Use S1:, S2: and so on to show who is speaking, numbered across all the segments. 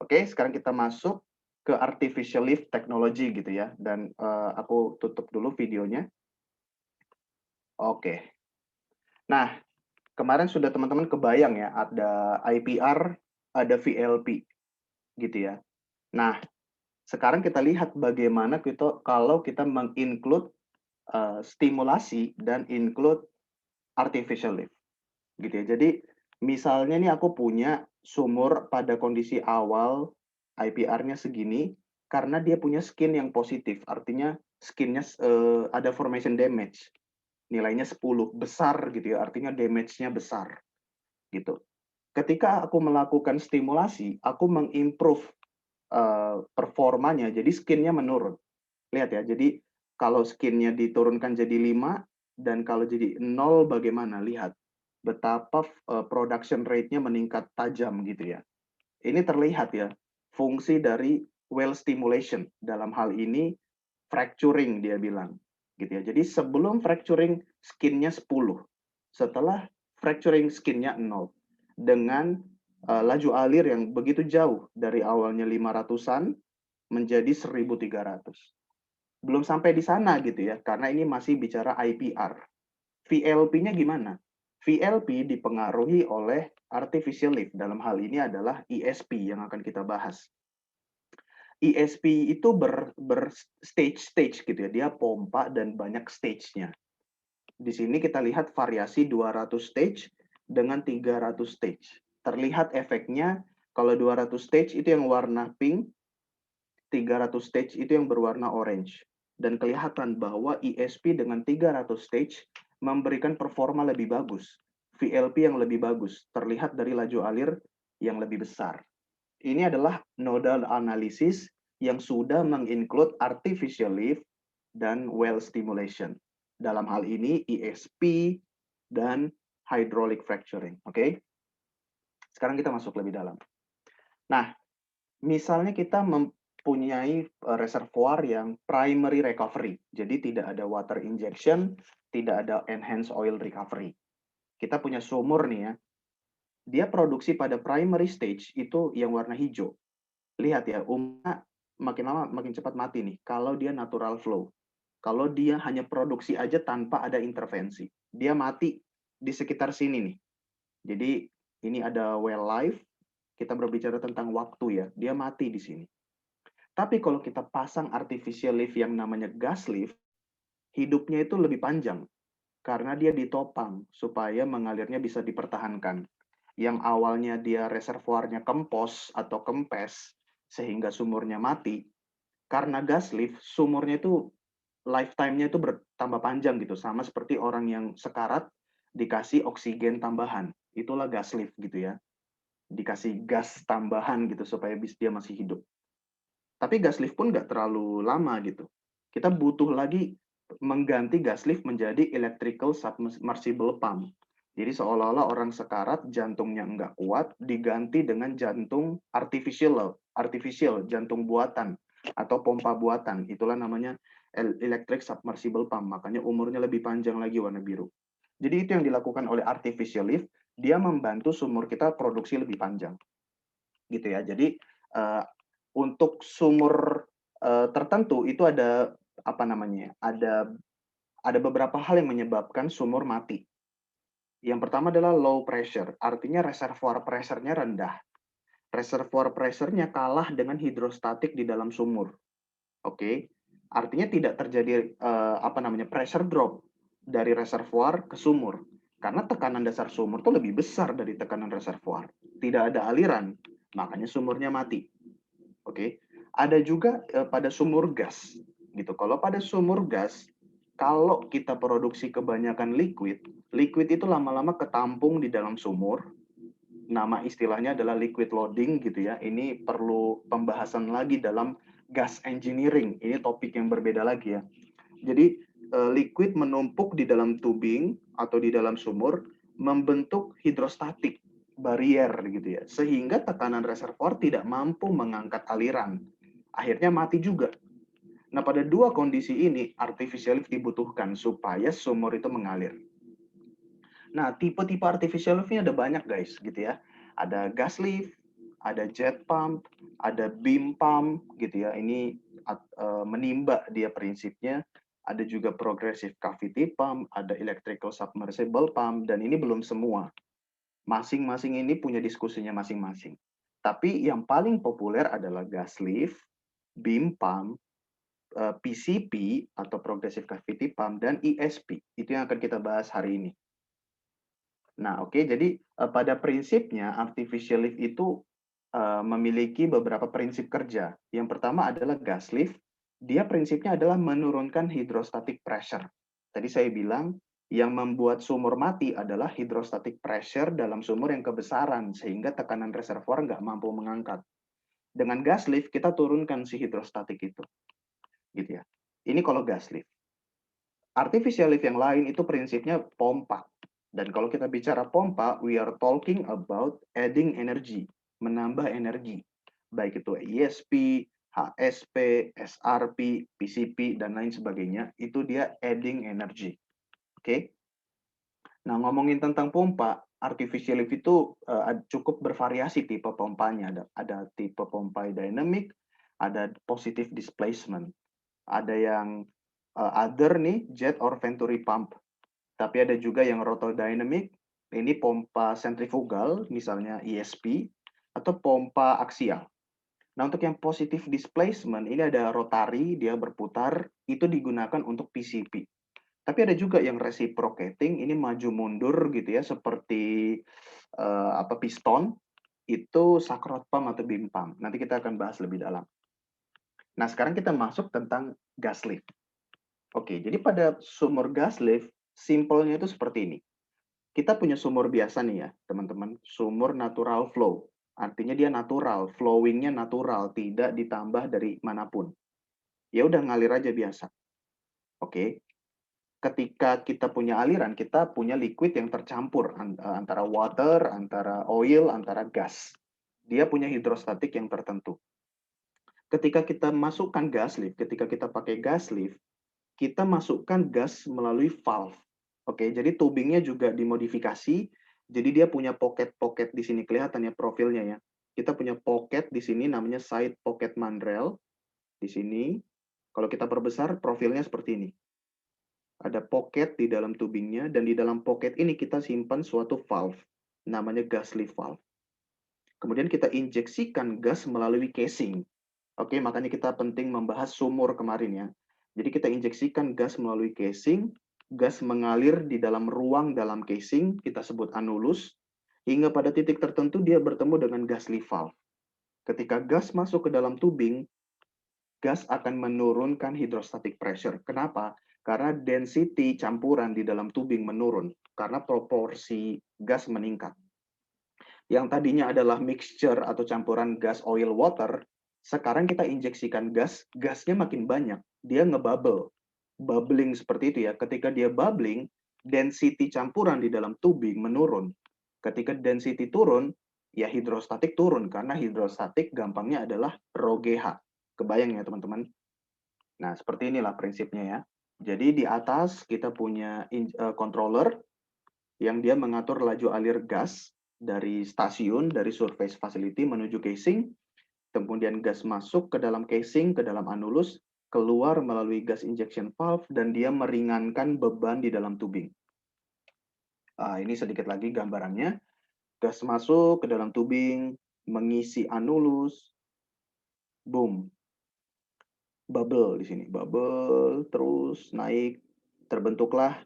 S1: Oke, sekarang kita masuk ke artificial lift technology gitu ya. Dan aku tutup dulu videonya. Oke. Nah, kemarin sudah teman-teman kebayang ya, ada IPR, ada VLP gitu ya. Nah, sekarang kita lihat bagaimana kalau kita menginclude stimulasi dan include artificial lift gitu ya. Jadi misalnya nih aku punya sumur pada kondisi awal IPR-nya segini karena dia punya skin yang positif, artinya skinnya ada formation damage, nilainya 10 besar gitu ya, artinya damage-nya besar gitu. Ketika aku melakukan stimulasi, aku mengimprove performanya, jadi skinnya menurun. Lihat ya, jadi kalau skinnya diturunkan jadi 5 dan kalau jadi 0 bagaimana? Lihat betapa production rate-nya meningkat tajam gitu ya. Ini terlihat ya, fungsi dari well stimulation. Dalam hal ini fracturing dia bilang gitu ya. Jadi sebelum fracturing skinnya 10, setelah fracturing skinnya 0 dengan laju alir yang begitu jauh dari awalnya 500-an menjadi 1.300. Belum sampai di sana gitu ya, karena ini masih bicara IPR. VLP-nya gimana? VLP dipengaruhi oleh artificial lift. Dalam hal ini adalah ESP yang akan kita bahas. ESP itu stage-stage gitu ya, dia pompa dan banyak stage-nya. Di sini kita lihat variasi 200 stage dengan 300 stage. Terlihat efeknya kalau 200 stage itu yang warna pink, 300 stage itu yang berwarna orange. Dan kelihatan bahwa ESP dengan 300 stage memberikan performa lebih bagus. VLP yang lebih bagus, terlihat dari laju alir yang lebih besar. Ini adalah nodal analysis yang sudah menginclude artificial lift dan well stimulation. Dalam hal ini ESP dan hydraulic fracturing. Oke? Sekarang kita masuk lebih dalam. Nah, misalnya kita mempunyai reservoir yang primary recovery. Jadi tidak ada water injection, tidak ada enhanced oil recovery. Kita punya sumur nih ya. Dia produksi pada primary stage itu yang warna hijau. Lihat ya, makin lama makin cepat mati nih kalau dia natural flow. Kalau dia hanya produksi aja tanpa ada intervensi. Dia mati di sekitar sini nih. Jadi ini ada well life, kita berbicara tentang waktu ya, dia mati di sini. Tapi kalau kita pasang artificial lift yang namanya gas lift, hidupnya itu lebih panjang karena dia ditopang supaya mengalirnya bisa dipertahankan. Yang awalnya dia reservoirnya kempos atau kempes sehingga sumurnya mati, karena gas lift sumurnya itu lifetime-nya itu bertambah panjang gitu, sama seperti orang yang sekarat dikasih oksigen tambahan. Itulah gas lift gitu ya. Dikasih gas tambahan gitu supaya dia masih hidup. Tapi gas lift pun nggak terlalu lama gitu. Kita butuh lagi mengganti gas lift menjadi electrical submersible pump. Jadi seolah-olah orang sekarat jantungnya nggak kuat diganti dengan jantung artificial jantung buatan atau pompa buatan. Itulah namanya electric submersible pump. Makanya umurnya lebih panjang lagi warna biru. Jadi itu yang dilakukan oleh artificial lift. Dia membantu sumur kita produksi lebih panjang, gitu ya. Jadi untuk sumur tertentu itu ada apa namanya? Ada beberapa hal yang menyebabkan sumur mati. Yang pertama adalah low pressure, artinya reservoir pressure-nya rendah. Reservoir pressure-nya kalah dengan hidrostatik di dalam sumur. Oke. Artinya tidak terjadi apa namanya? Pressure drop dari reservoir ke sumur. Karena tekanan dasar sumur itu lebih besar dari tekanan reservoir. Tidak ada aliran, makanya sumurnya mati. Oke. Ada juga pada sumur gas gitu. Kalau pada sumur gas, kalau kita produksi kebanyakan liquid, liquid itu lama-lama ketampung di dalam sumur. Nama istilahnya adalah liquid loading gitu ya. Ini perlu pembahasan lagi dalam gas engineering. Ini topik yang berbeda lagi ya. Jadi liquid menumpuk di dalam tubing atau di dalam sumur membentuk hidrostatik barrier gitu ya. Sehingga tekanan reservoir tidak mampu mengangkat aliran. Akhirnya mati juga. Nah, pada dua kondisi ini artificial lift dibutuhkan supaya sumur itu mengalir. Nah, tipe-tipe artificial lift ini ada banyak guys gitu ya. Ada gas lift, ada jet pump, ada beam pump gitu ya. Ini menimba dia prinsipnya. Ada juga progressive cavity pump, ada electrical submersible pump, dan ini belum semua. Masing-masing ini punya diskusinya masing-masing. Tapi yang paling populer adalah gas lift, beam pump, PCP atau progressive cavity pump, dan ESP. Itu yang akan kita bahas hari ini. Nah, oke, jadi pada prinsipnya artificial lift itu memiliki beberapa prinsip kerja. Yang pertama adalah gas lift. Dia prinsipnya adalah menurunkan hydrostatic pressure. Tadi saya bilang yang membuat sumur mati adalah hydrostatic pressure dalam sumur yang kebesaran sehingga tekanan reservoir nggak mampu mengangkat. Dengan gas lift kita turunkan si hidrostatik itu, gitu ya. Ini kalau gas lift. Artificial lift yang lain itu prinsipnya pompa. Dan kalau kita bicara pompa, we are talking about adding energy, menambah energi. Baik itu ESP, HSP, SRP, PCP, dan lain sebagainya, itu dia adding energy. Oke? Nah, ngomongin tentang pompa, artificial lift itu cukup bervariasi tipe pompanya. Ada tipe pompa dynamic, ada positive displacement. Ada yang other nih, jet or venturi pump. Tapi ada juga yang rotodynamic, ini pompa sentrifugal, misalnya ESP, atau pompa aksial. Nah, untuk yang positive displacement, ini ada rotary, dia berputar, itu digunakan untuk PCP. Tapi ada juga yang reciprocating, ini maju mundur gitu ya, seperti piston, itu sakrot pump atau beam pump. Nanti kita akan bahas lebih dalam. Nah, sekarang kita masuk tentang gas lift. Oke, jadi pada sumur gas lift, simpelnya itu seperti ini. Kita punya sumur biasa nih ya, teman-teman. Sumur natural flow. Artinya dia natural, flowing-nya natural, tidak ditambah dari manapun. Ya udah ngalir aja biasa. Oke. Ketika kita punya aliran, kita punya liquid yang tercampur antara water, antara oil, antara gas. Dia punya hidrostatik yang tertentu. Ketika kita masukkan gas lift, ketika kita pakai gas lift, kita masukkan gas melalui valve. Oke, jadi tubingnya juga dimodifikasi. Jadi dia punya pocket-pocket di sini, kelihatan ya profilnya ya. Kita punya pocket di sini namanya side pocket mandrel di sini. Kalau kita perbesar profilnya seperti ini. Ada pocket di dalam tubingnya, dan di dalam pocket ini kita simpan suatu valve, namanya gas lift valve. Kemudian kita injeksikan gas melalui casing. Oke, makanya kita penting membahas sumur kemarin ya. Jadi kita injeksikan gas melalui casing, gas mengalir di dalam ruang dalam casing, kita sebut anulus, hingga pada titik tertentu dia bertemu dengan gas lift valve. Ketika gas masuk ke dalam tubing, gas akan menurunkan hydrostatic pressure. Kenapa? Karena density campuran di dalam tubing menurun, karena proporsi gas meningkat. Yang tadinya adalah mixture atau campuran gas, oil, water, sekarang kita injeksikan gas, gasnya makin banyak. Dia ngebubble. Bubbling seperti itu ya. Ketika dia bubbling, density campuran di dalam tubing menurun. Ketika density turun, ya hidrostatik turun. Karena hidrostatik gampangnya adalah rho GH. Kebayang ya teman-teman? Nah, seperti inilah prinsipnya ya. Jadi di atas kita punya controller yang dia mengatur laju alir gas dari stasiun, dari surface facility menuju casing, kemudian gas masuk ke dalam casing, ke dalam anulus, keluar melalui gas injection valve, dan dia meringankan beban di dalam tubing. Ini sedikit lagi gambarannya. Gas masuk ke dalam tubing, mengisi anulus, boom. Bubble di sini, bubble, terus naik, terbentuklah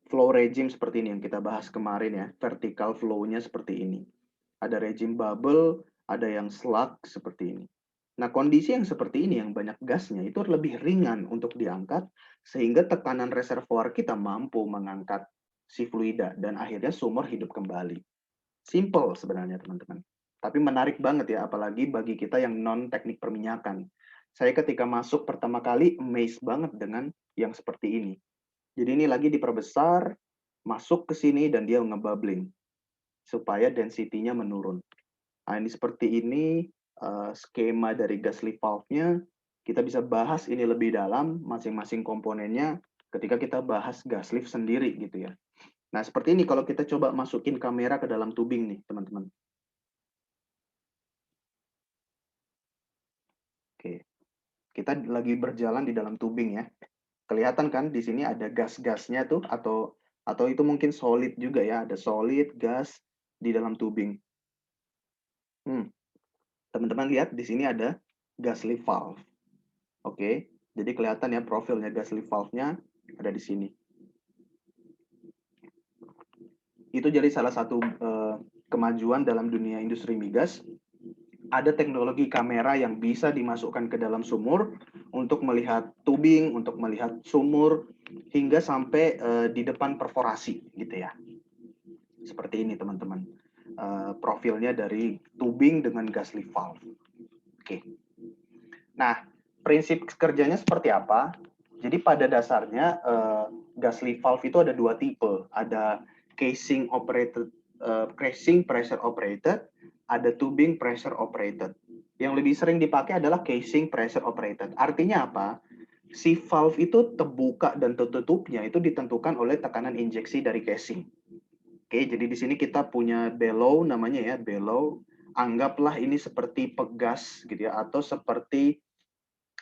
S1: flow regime seperti ini yang kita bahas kemarin ya, vertical flow-nya seperti ini. Ada regime bubble, ada yang slug seperti ini. Nah, kondisi yang seperti ini yang banyak gasnya itu lebih ringan untuk diangkat sehingga tekanan reservoir kita mampu mengangkat si fluida dan akhirnya sumur hidup kembali. Simple sebenarnya teman-teman. Tapi menarik banget ya, apalagi bagi kita yang non-teknik perminyakan. Saya ketika masuk pertama kali amazed banget dengan yang seperti ini. Jadi ini lagi diperbesar, masuk ke sini dan dia ngebubbling supaya density-nya menurun. Nah, ini seperti ini skema dari gas lift valve-nya. Kita bisa bahas ini lebih dalam masing-masing komponennya ketika kita bahas gas lift sendiri gitu ya. Nah, seperti ini kalau kita coba masukin kamera ke dalam tubing nih, teman-teman. Oke, kita lagi berjalan di dalam tubing ya. Kelihatan kan di sini ada gas-gasnya tuh atau itu mungkin solid juga ya, ada solid, gas di dalam tubing. Hmm, teman-teman lihat di sini ada gas lift valve. Oke, jadi kelihatan ya profilnya gas lift valve-nya ada di sini. Itu jadi salah satu kemajuan dalam dunia industri migas. Ada teknologi kamera yang bisa dimasukkan ke dalam sumur untuk melihat tubing, untuk melihat sumur, hingga sampai di depan perforasi, gitu ya. Seperti ini, teman-teman. Profilnya dari tubing dengan gas lift valve. Oke. Nah, prinsip kerjanya seperti apa? Jadi pada dasarnya gas lift valve itu ada dua tipe. Ada casing operated, casing pressure operated, ada tubing pressure operated. Yang lebih sering dipakai adalah casing pressure operated. Artinya apa? Si valve itu terbuka dan tertutupnya itu ditentukan oleh tekanan injeksi dari casing. Oke, jadi di sini kita punya bellow namanya ya, bellow. Anggaplah ini seperti pegas gitu ya, atau seperti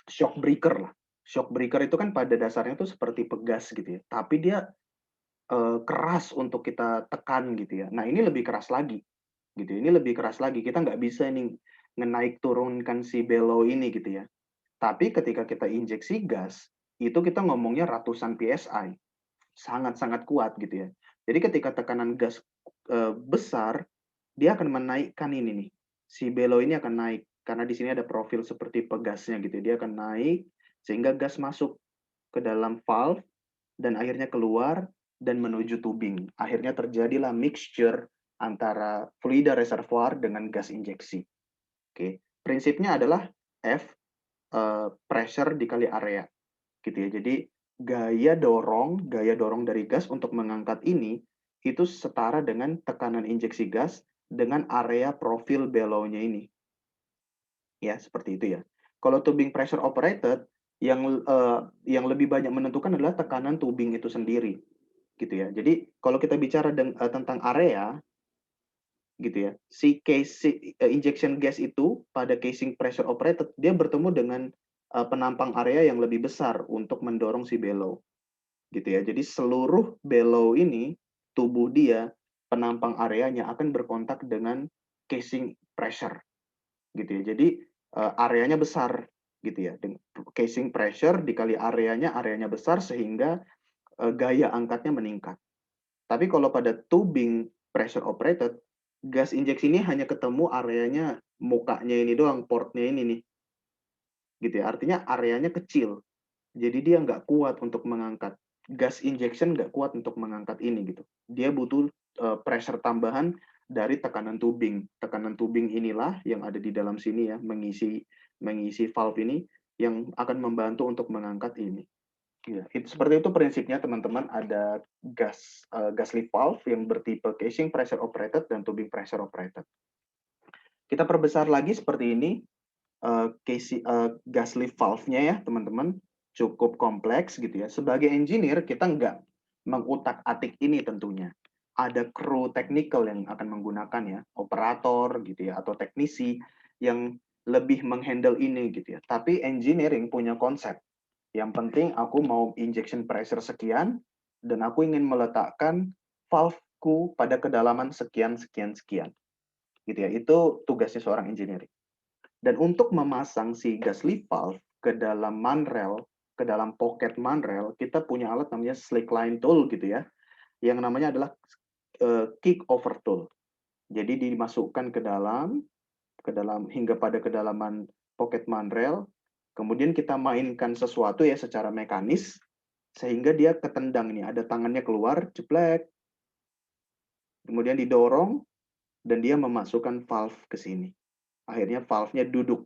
S1: shock breaker lah. Shock breaker itu kan pada dasarnya itu seperti pegas gitu ya, tapi dia keras untuk kita tekan gitu ya. Nah ini lebih keras lagi gitu ya. Ini lebih keras lagi. Kita nggak bisa nih ngenaik turunkan si bellow ini gitu ya. Tapi ketika kita injeksi gas, itu kita ngomongnya ratusan PSI. Sangat-sangat kuat gitu ya. Jadi ketika tekanan gas besar, dia akan menaikkan ini nih. Si bellow ini akan naik karena di sini ada profil seperti pegasnya gitu. Dia akan naik sehingga gas masuk ke dalam valve dan akhirnya keluar dan menuju tubing. Akhirnya terjadilah mixture antara fluida reservoir dengan gas injeksi. Oke, prinsipnya adalah F pressure dikali area, gitu ya. Jadi gaya dorong dari gas untuk mengangkat ini itu setara dengan tekanan injeksi gas dengan area profil bellow-nya ini. Ya, seperti itu ya. Kalau tubing pressure operated yang lebih banyak menentukan adalah tekanan tubing itu sendiri, gitu ya. Jadi kalau kita bicara tentang area, gitu ya, si casing injection gas itu pada casing pressure operated dia bertemu dengan penampang area yang lebih besar untuk mendorong si bellow, gitu ya. Jadi seluruh bellow ini, tubuh dia, penampang areanya akan berkontak dengan casing pressure, gitu ya. Jadi areanya besar, gitu ya. Casing pressure dikali areanya besar sehingga gaya angkatnya meningkat. Tapi kalau pada tubing pressure operated, gas injeksi ini hanya ketemu areanya mukanya ini doang, portnya ini nih, gitu ya. Artinya areanya kecil, jadi dia nggak kuat untuk mengangkat. Gas injection nggak kuat untuk mengangkat ini gitu. Dia butuh pressure tambahan dari tekanan tubing. Tekanan tubing inilah yang ada di dalam sini ya, mengisi valve ini yang akan membantu untuk mengangkat ini. Ya, seperti itu prinsipnya teman-teman. Ada gas lift valve yang bertipe casing pressure operated dan tubing pressure operated. Kita perbesar lagi seperti ini. Gas lift valve-nya ya teman-teman cukup kompleks gitu ya. Sebagai engineer kita nggak mengutak-atik ini tentunya. Ada kru technical yang akan menggunakan ya, operator gitu ya, atau teknisi yang lebih menghandle ini gitu ya. Tapi engineering punya konsep. Yang penting aku mau injection pressure sekian dan aku ingin meletakkan valve-ku pada kedalaman sekian sekian sekian. Gitu ya. Itu tugasnya seorang engineering. Dan untuk memasang si gas lift valve ke dalam manrel, ke dalam pocket manrel, kita punya alat namanya slackline tool gitu ya. Yang namanya adalah kick over tool. Jadi dimasukkan ke dalam hingga pada kedalaman pocket manrel, kemudian kita mainkan sesuatu ya secara mekanis sehingga dia ketendang nih, ada tangannya keluar, jeplek, kemudian didorong dan dia memasukkan valve ke sini. Akhirnya valve-nya duduk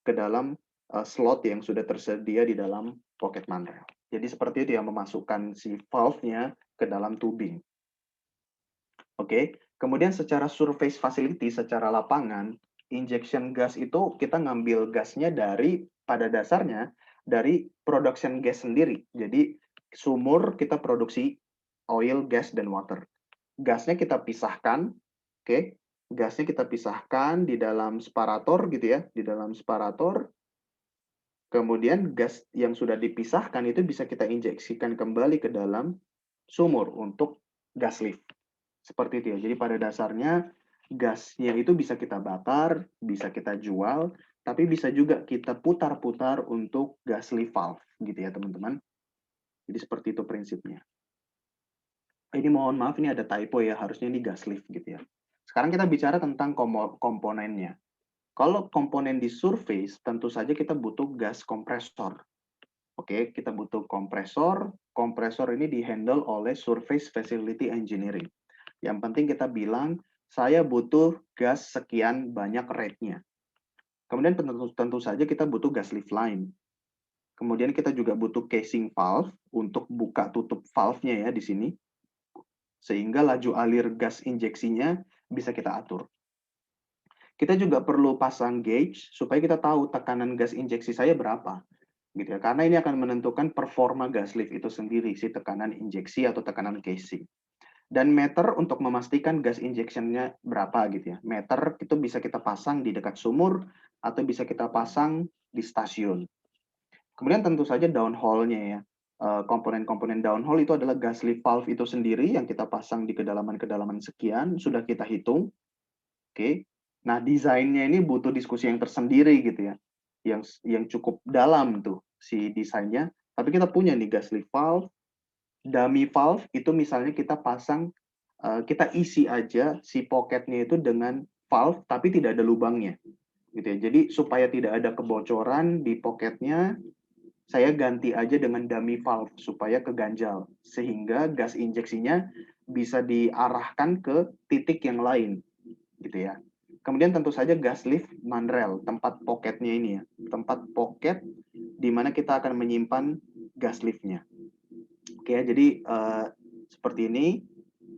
S1: ke dalam slot yang sudah tersedia di dalam pocket manrel. Jadi seperti itu yang memasukkan si valve-nya ke dalam tubing. Oke, kemudian secara surface facility, secara lapangan, injection gas itu kita ngambil gasnya pada dasarnya dari production gas sendiri. Jadi sumur kita produksi oil, gas, dan water. Gasnya kita pisahkan, oke? Gasnya kita pisahkan di dalam separator gitu ya, di dalam separator. Kemudian gas yang sudah dipisahkan itu bisa kita injeksikan kembali ke dalam sumur untuk gas lift. Seperti itu ya. Jadi pada dasarnya gasnya itu bisa kita bakar, bisa kita jual, tapi bisa juga kita putar-putar untuk gas lift valve gitu ya teman-teman. Jadi seperti itu prinsipnya. Ini mohon maaf ini ada typo ya, harusnya ini gas lift gitu ya. Sekarang kita bicara tentang komponennya. Kalau komponen di surface, tentu saja kita butuh gas kompresor. Oke, kita butuh kompresor. Kompresor ini dihandle oleh Surface Facility Engineering. Yang penting kita bilang, saya butuh gas sekian banyak rate-nya. Kemudian tentu saja kita butuh gas lift line. Kemudian kita juga butuh casing valve untuk buka tutup valve-nya ya di sini. Sehingga laju alir gas injeksinya bisa kita atur. Kita juga perlu pasang gauge supaya kita tahu tekanan gas injeksi saya berapa. Gitu ya. Karena ini akan menentukan performa gas lift itu sendiri, si tekanan injeksi atau tekanan casing. Dan meter untuk memastikan gas injection-nya berapa gitu ya. Meter itu bisa kita pasang di dekat sumur atau bisa kita pasang di stasiun. Kemudian tentu saja downhole-nya ya. Komponen-komponen downhole itu adalah gas lift valve itu sendiri yang kita pasang di kedalaman-kedalaman sekian, sudah kita hitung. Oke. Nah, desainnya ini butuh diskusi yang tersendiri gitu ya. Yang cukup dalam tuh si desainnya. Tapi kita punya nih gas lift valve, dummy valve itu misalnya kita pasang, kita isi aja si pocketnya itu dengan valve tapi tidak ada lubangnya gitu ya. Jadi supaya tidak ada kebocoran di pocketnya, saya ganti aja dengan dummy valve supaya keganjal sehingga gas injeksinya bisa diarahkan ke titik yang lain gitu ya. Kemudian tentu saja gas lift mandrel, tempat pocketnya ini ya, tempat pocket di mana kita akan menyimpan gas liftnya. Oke ya, jadi seperti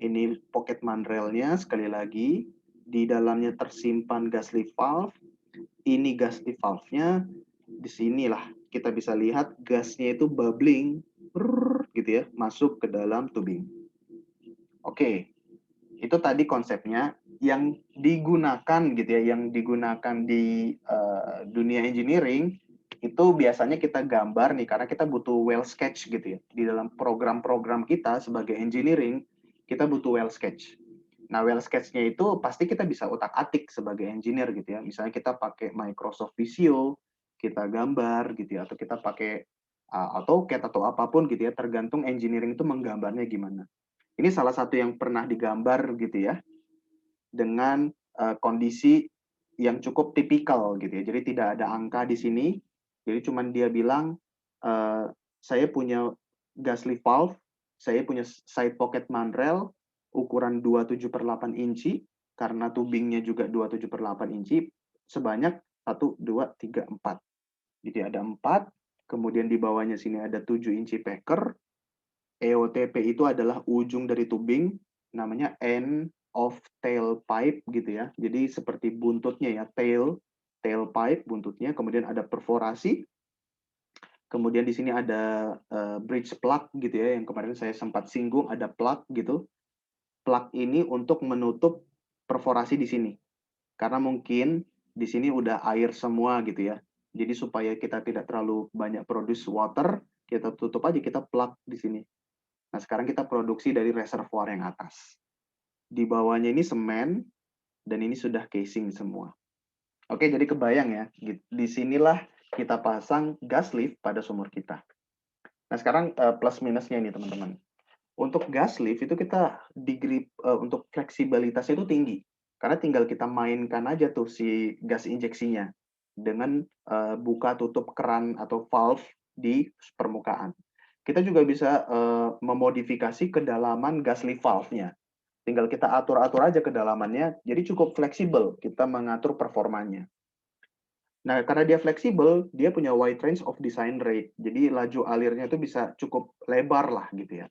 S1: ini pocket mandrelnya sekali lagi, di dalamnya tersimpan gas lift valve, ini gas lift valve-nya, di sinilah kita bisa lihat gasnya itu bubbling, gitu ya, masuk ke dalam tubing. Oke, itu tadi konsepnya yang digunakan gitu ya, yang digunakan di dunia engineering itu biasanya kita gambar nih karena kita butuh well sketch gitu ya. Di dalam program-program kita sebagai engineering, kita butuh well sketch. Nah, well sketch-nya itu pasti kita bisa otak-atik sebagai engineer gitu ya. Misalnya kita pakai Microsoft Visio, kita gambar gitu ya, atau kita pakai AutoCAD atau apapun gitu ya, tergantung engineering itu menggambarnya gimana. Ini salah satu yang pernah digambar gitu ya, dengan kondisi yang cukup tipikal gitu ya. Jadi tidak ada angka di sini. Jadi cuman dia bilang, saya punya gas lift valve, saya punya side pocket mandrel ukuran 27/8 inci, karena tubingnya juga 27/8 inci, sebanyak 1, 2, 3, 4. Jadi ada 4, kemudian di bawahnya sini ada 7 inci packer, EOTP itu adalah ujung dari tubing, namanya end of tailpipe gitu ya. Jadi seperti buntutnya ya, tailpipe buntutnya, kemudian ada perforasi, kemudian di sini ada bridge plug gitu ya, yang kemarin saya sempat singgung, ada plug gitu. Plug ini untuk menutup perforasi di sini. Karena mungkin di sini udah air semua gitu ya. Jadi supaya kita tidak terlalu banyak produce water, kita tutup aja, kita plug di sini. Nah, sekarang kita produksi dari reservoir yang atas. Di bawahnya ini semen, dan ini sudah casing semua. Oke, jadi kebayang ya, di sinilah kita pasang gas lift pada sumur kita. Nah, sekarang plus minusnya ini teman-teman. Untuk gas lift itu kita degree untuk fleksibilitasnya itu tinggi. Karena tinggal kita mainkan aja tuh si gas injeksinya dengan buka tutup keran atau valve di permukaan. Kita juga bisa memodifikasi kedalaman gas lift valve-nya. Tinggal kita atur-atur aja kedalamannya, jadi cukup fleksibel kita mengatur performanya. Nah, karena dia fleksibel, dia punya wide range of design rate. Jadi laju alirnya itu bisa cukup lebar lah gitu ya.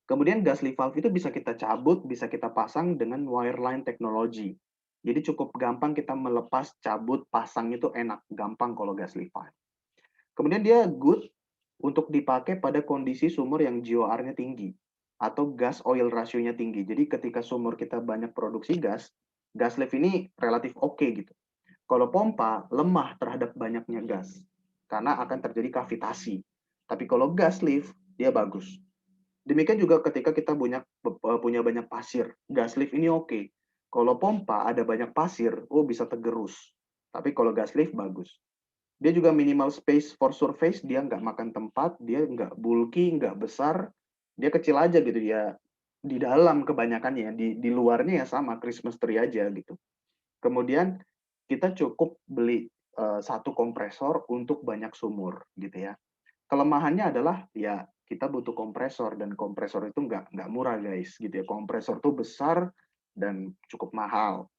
S1: Kemudian gas lift valve itu bisa kita cabut, bisa kita pasang dengan wireline technology. Jadi cukup gampang kita melepas, cabut, pasang itu enak, gampang kalau gas lift valve. Kemudian dia good untuk dipakai pada kondisi sumur yang GOR-nya tinggi atau gas oil ratio-nya tinggi. Jadi ketika sumur kita banyak produksi gas lift ini relatif oke gitu. Kalau pompa lemah terhadap banyaknya gas. karena akan terjadi kavitasi. Tapi kalau gas lift, dia bagus. Demikian juga ketika kita punya banyak pasir, gas lift ini oke. Kalau pompa ada banyak pasir, oh bisa tergerus. Tapi kalau gas lift bagus. Dia juga minimal space for surface, dia nggak makan tempat, dia nggak bulky, nggak besar, dia kecil aja gitu ya. Di dalam kebanyakannya, di luarnya ya sama, Christmas tree aja gitu. Kemudian kita cukup beli satu kompresor untuk banyak sumur gitu ya. Kelemahannya adalah ya kita butuh kompresor dan kompresor itu nggak murah guys gitu ya. Kompresor itu besar dan cukup mahal.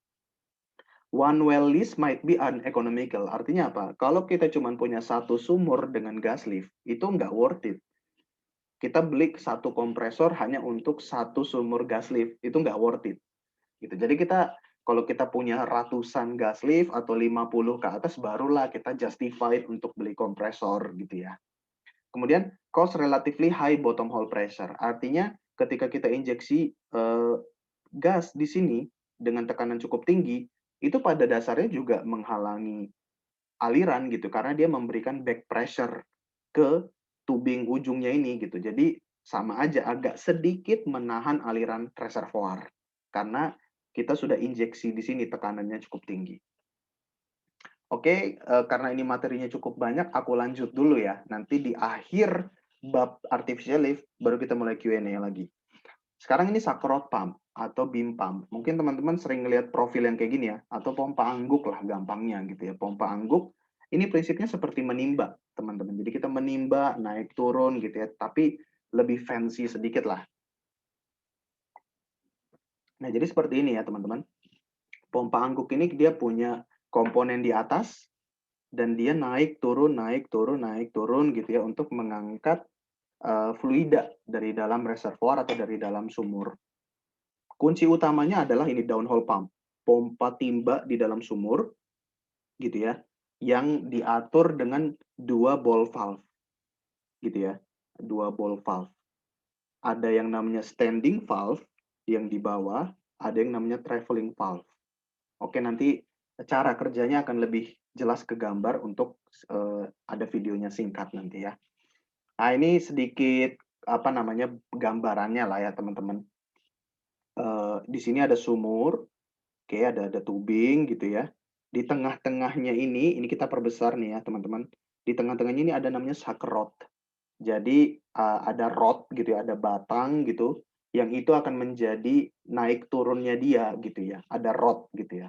S1: One well list might be uneconomical. Artinya apa? Kalau kita cuma punya satu sumur dengan gas lift, itu nggak worth it. Kita beli satu kompresor hanya untuk satu sumur gas lift, itu nggak worth it. Gitu. Jadi kalau kita punya ratusan gas lift atau 50 ke atas, barulah kita justified untuk beli kompresor gitu ya. Kemudian cost relatively high bottom hole pressure. Artinya ketika kita injeksi gas di sini dengan tekanan cukup tinggi, itu pada dasarnya juga menghalangi aliran gitu karena dia memberikan back pressure ke tubing ujungnya ini gitu. Jadi sama aja agak sedikit menahan aliran reservoir karena kita sudah injeksi di sini tekanannya cukup tinggi. Oke, karena ini materinya cukup banyak, aku lanjut dulu ya. Nanti di akhir bab artificial lift baru kita mulai Q&A lagi. Sekarang ini Sakrot pump atau beam pump. Mungkin teman-teman sering lihat profil yang kayak gini ya, atau pompa angguk lah gampangnya gitu ya. Pompa angguk ini prinsipnya seperti menimba, teman-teman. Jadi kita menimba, naik turun gitu ya, tapi lebih fancy sedikit lah. Nah, jadi seperti ini ya, teman-teman. Pompa angguk ini dia punya komponen di atas, dan dia naik turun naik turun naik turun gitu ya untuk mengangkat fluida dari dalam reservoir atau dari dalam sumur. Kunci utamanya adalah ini downhole pump, pompa timba di dalam sumur gitu ya, yang diatur dengan dua ball valve gitu ya, dua ball valve. Ada yang namanya standing valve yang di bawah, ada yang namanya traveling valve. Oke, nanti cara kerjanya akan lebih jelas ke gambar untuk ada videonya singkat nanti ya. Nah, ini sedikit apa namanya gambarannya lah ya teman-teman. Di sini ada sumur, oke, ada tubing gitu ya. Di tengah-tengahnya ini kita perbesar nih ya teman-teman. Di tengah-tengahnya ini ada namanya sakrot. Jadi ada rod gitu ya, ada batang gitu, yang itu akan menjadi naik turunnya dia gitu ya. Ada rod gitu ya.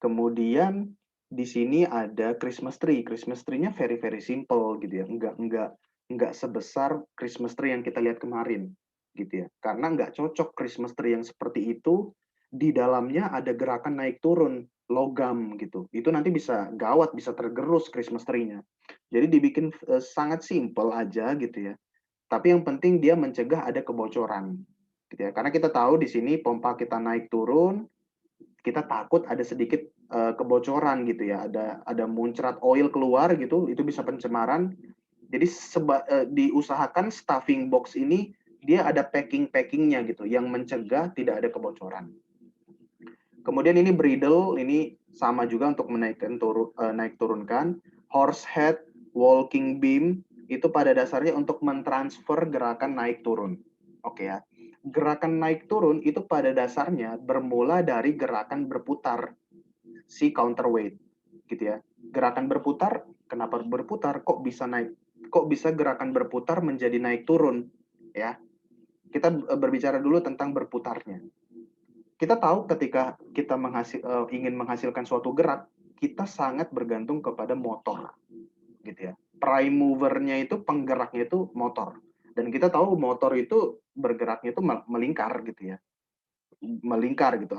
S1: Kemudian di sini ada Christmas tree. Christmas tree-nya very very simple gitu ya. Enggak sebesar Christmas tree yang kita lihat kemarin gitu ya. Karena enggak cocok Christmas tree yang seperti itu di dalamnya ada gerakan naik turun logam gitu. Itu nanti bisa gawat, bisa tergerus Christmas tree-nya. Jadi dibikin sangat simple aja gitu ya. Tapi yang penting dia mencegah ada kebocoran gitu ya. Karena kita tahu di sini pompa kita naik turun, kita takut ada sedikit kebocoran gitu ya, ada muncrat oil keluar gitu, itu bisa pencemaran. Jadi diusahakan stuffing box ini dia ada packingnya gitu yang mencegah tidak ada kebocoran. Kemudian ini bridle, ini sama juga untuk menaikkan naik turunkan. Horse head, walking beam itu pada dasarnya untuk mentransfer gerakan naik turun. Oke ya. Gerakan naik turun itu pada dasarnya bermula dari gerakan berputar si counterweight gitu ya. Gerakan berputar, kenapa berputar? Kok bisa naik? Kok bisa gerakan berputar menjadi naik turun? Ya. Kita berbicara dulu tentang berputarnya. Kita tahu ketika kita ingin menghasilkan suatu gerak, kita sangat bergantung kepada motor gitu ya. Prime movernya itu, penggeraknya itu motor. Dan kita tahu motor itu bergeraknya itu melingkar gitu ya. Melingkar gitu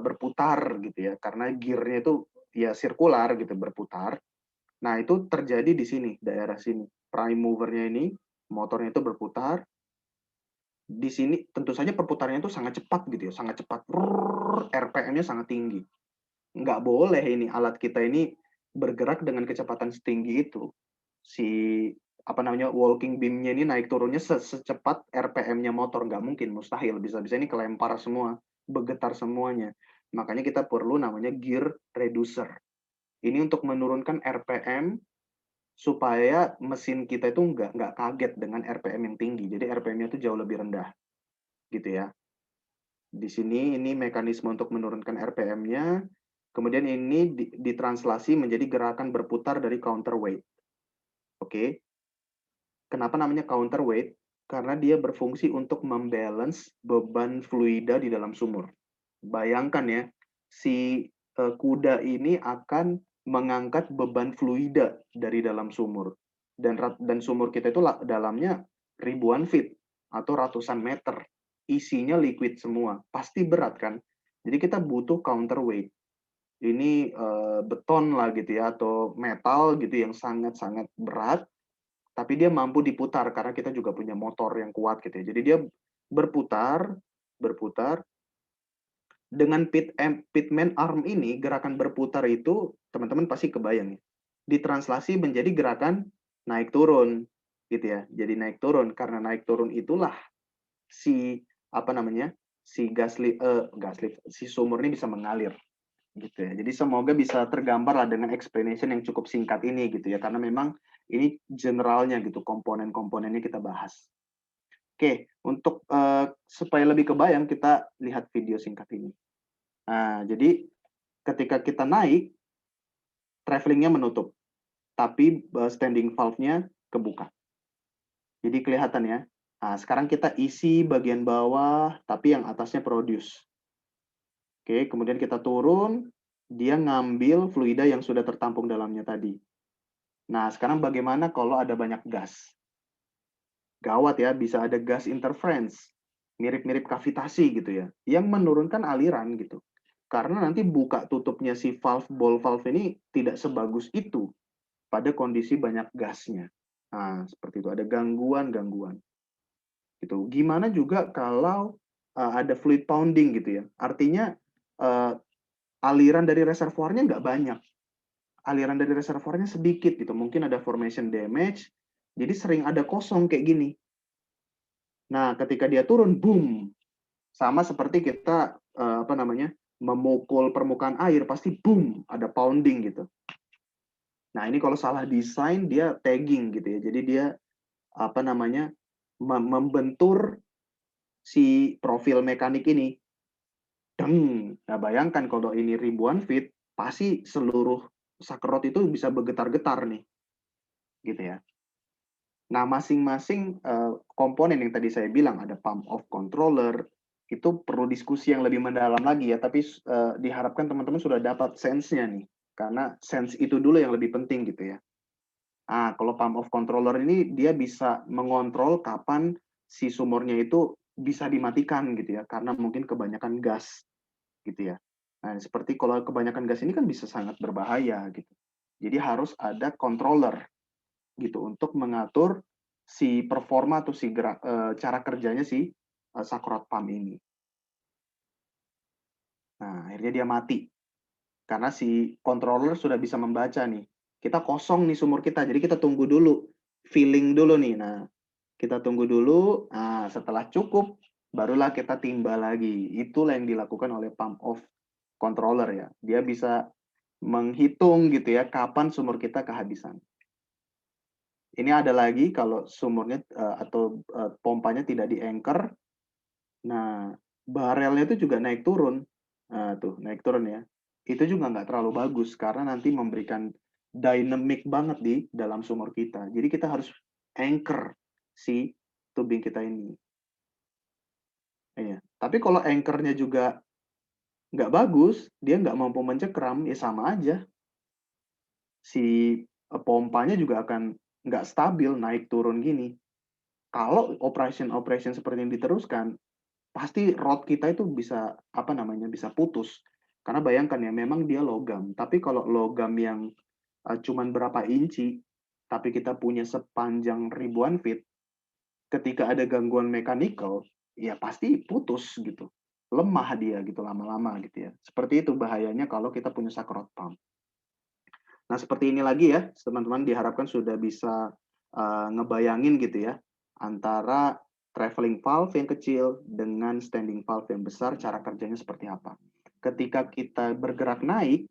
S1: berputar gitu ya. Karena gearnya itu ya sirkular gitu, berputar. Nah, itu terjadi di sini, daerah sini. Prime movernya ini, motornya itu berputar. Di sini tentu saja perputarannya itu sangat cepat gitu ya, sangat cepat. RPM-nya sangat tinggi. Nggak boleh ini alat kita ini bergerak dengan kecepatan setinggi itu. Si apa namanya walking beam-nya ini naik turunnya secepat RPM-nya motor, nggak mungkin, mustahil. Bisa-bisa ini kelempar semua, bergetar semuanya. Makanya kita perlu namanya gear reducer. Ini untuk menurunkan RPM supaya mesin kita itu nggak kaget dengan RPM yang tinggi. Jadi RPM-nya itu jauh lebih rendah, gitu ya. Di sini ini mekanisme untuk menurunkan RPM-nya, kemudian ini ditranslasi menjadi gerakan berputar dari counterweight. Oke. Kenapa namanya counterweight? Karena dia berfungsi untuk membalance beban fluida di dalam sumur. Bayangkan ya, si kuda ini akan mengangkat beban fluida dari dalam sumur. Dan sumur kita itu dalamnya ribuan feet atau ratusan meter. Isinya liquid semua. Pasti berat kan? Jadi kita butuh counterweight. Ini beton lah gitu ya, atau metal gitu yang sangat-sangat berat, tapi dia mampu diputar karena kita juga punya motor yang kuat gitu ya. Jadi dia berputar, berputar dengan pitman arm ini, gerakan berputar itu teman-teman pasti kebayang ya. Ditranslasi menjadi gerakan naik turun gitu ya. Jadi naik turun, karena naik turun itulah si apa namanya? gas lift si sumur ini bisa mengalir gitu ya. Jadi semoga bisa tergambar lah dengan explanation yang cukup singkat ini gitu ya, karena memang ini generalnya gitu, komponen-komponennya kita bahas. Oke, untuk supaya lebih kebayang kita lihat video singkat ini. Nah, jadi ketika kita naik, travelingnya menutup, tapi standing valve-nya kebuka. Jadi kelihatan ya. Nah, sekarang kita isi bagian bawah, tapi yang atasnya produce. Oke, kemudian kita turun, dia ngambil fluida yang sudah tertampung dalamnya tadi. Nah, sekarang bagaimana kalau ada banyak gas? Gawat ya, bisa ada gas interference, mirip-mirip kavitasi gitu ya, yang menurunkan aliran gitu. Karena nanti buka tutupnya si ball valve ini tidak sebagus itu pada kondisi banyak gasnya. Nah, seperti itu, ada gangguan-gangguan. Gitu. Gimana juga kalau ada fluid pounding gitu ya, artinya uh, aliran dari reservoirnya nggak banyak, aliran dari reservoirnya sedikit gitu, mungkin ada formation damage, jadi sering ada kosong kayak gini. Nah, ketika dia turun, boom, sama seperti kita apa namanya memukul permukaan air, pasti boom, ada pounding gitu. Nah, ini kalau salah desain dia tagging gitu ya, jadi dia apa namanya membentur si profil mekanik ini. Deng. Nah, bayangkan kalau ini ribuan feet, pasti seluruh sakerot itu bisa bergetar-getar nih, gitu ya. Nah, masing-masing komponen yang tadi saya bilang, ada pump off controller, itu perlu diskusi yang lebih mendalam lagi ya, tapi diharapkan teman-teman sudah dapat sense-nya nih, karena sense itu dulu yang lebih penting gitu ya. Nah, kalau pump off controller ini dia bisa mengontrol kapan si sumurnya itu bisa dimatikan gitu ya, karena mungkin kebanyakan gas gitu ya. Nah, seperti kalau kebanyakan gas ini kan bisa sangat berbahaya gitu. Jadi harus ada controller gitu untuk mengatur si performa atau si cara kerjanya si sakurat pump ini. Nah, akhirnya dia mati karena si controller sudah bisa membaca nih. Kita kosong nih sumur kita, jadi kita tunggu dulu, filling dulu nih. Nah, kita tunggu dulu. Nah, setelah cukup, barulah kita timba lagi. Itulah yang dilakukan oleh pump off controller ya. Dia bisa menghitung gitu ya kapan sumur kita kehabisan. Ini ada lagi kalau sumurnya atau pompanya tidak di-anchor. Nah, barelnya itu juga naik turun. Nah, tuh naik turun ya. Itu juga nggak terlalu bagus karena nanti memberikan dynamic banget di dalam sumur kita. Jadi kita harus anchor si tubing kita ini. Iya. Tapi kalau anchornya juga nggak bagus, dia nggak mampu mencekram, ya sama aja. Si pompanya juga akan nggak stabil, naik turun gini. Kalau operation seperti yang diteruskan, pasti rod kita itu bisa apa namanya bisa putus. Karena bayangkan ya, memang dia logam. Tapi kalau logam yang cuman berapa inci, tapi kita punya sepanjang ribuan feet, ketika ada gangguan mechanical, ya pasti putus gitu. Lemah dia gitu lama-lama gitu ya. Seperti itu bahayanya kalau kita punya sakrot pump. Nah, seperti ini lagi ya, teman-teman diharapkan sudah bisa ngebayangin gitu ya, antara traveling valve yang kecil dengan standing valve yang besar, cara kerjanya seperti apa. Ketika kita bergerak naik,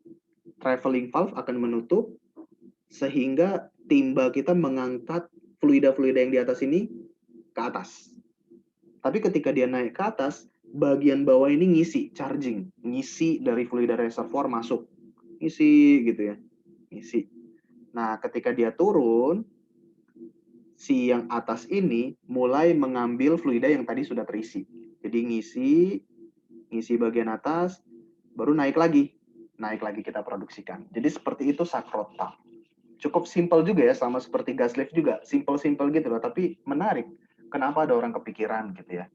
S1: traveling valve akan menutup, sehingga timba kita mengangkat fluida-fluida yang di atas ini ke atas. Tapi ketika dia naik ke atas, bagian bawah ini ngisi, charging, ngisi dari fluida reservoir masuk, ngisi gitu ya, ngisi. Nah, ketika dia turun, si yang atas ini mulai mengambil fluida yang tadi sudah terisi. Jadi ngisi bagian atas, baru naik lagi kita produksikan. Jadi seperti itu sakrot pump. Cukup simple juga ya, sama seperti gas lift juga, simple gitu loh, tapi menarik. Kenapa ada orang kepikiran gitu ya?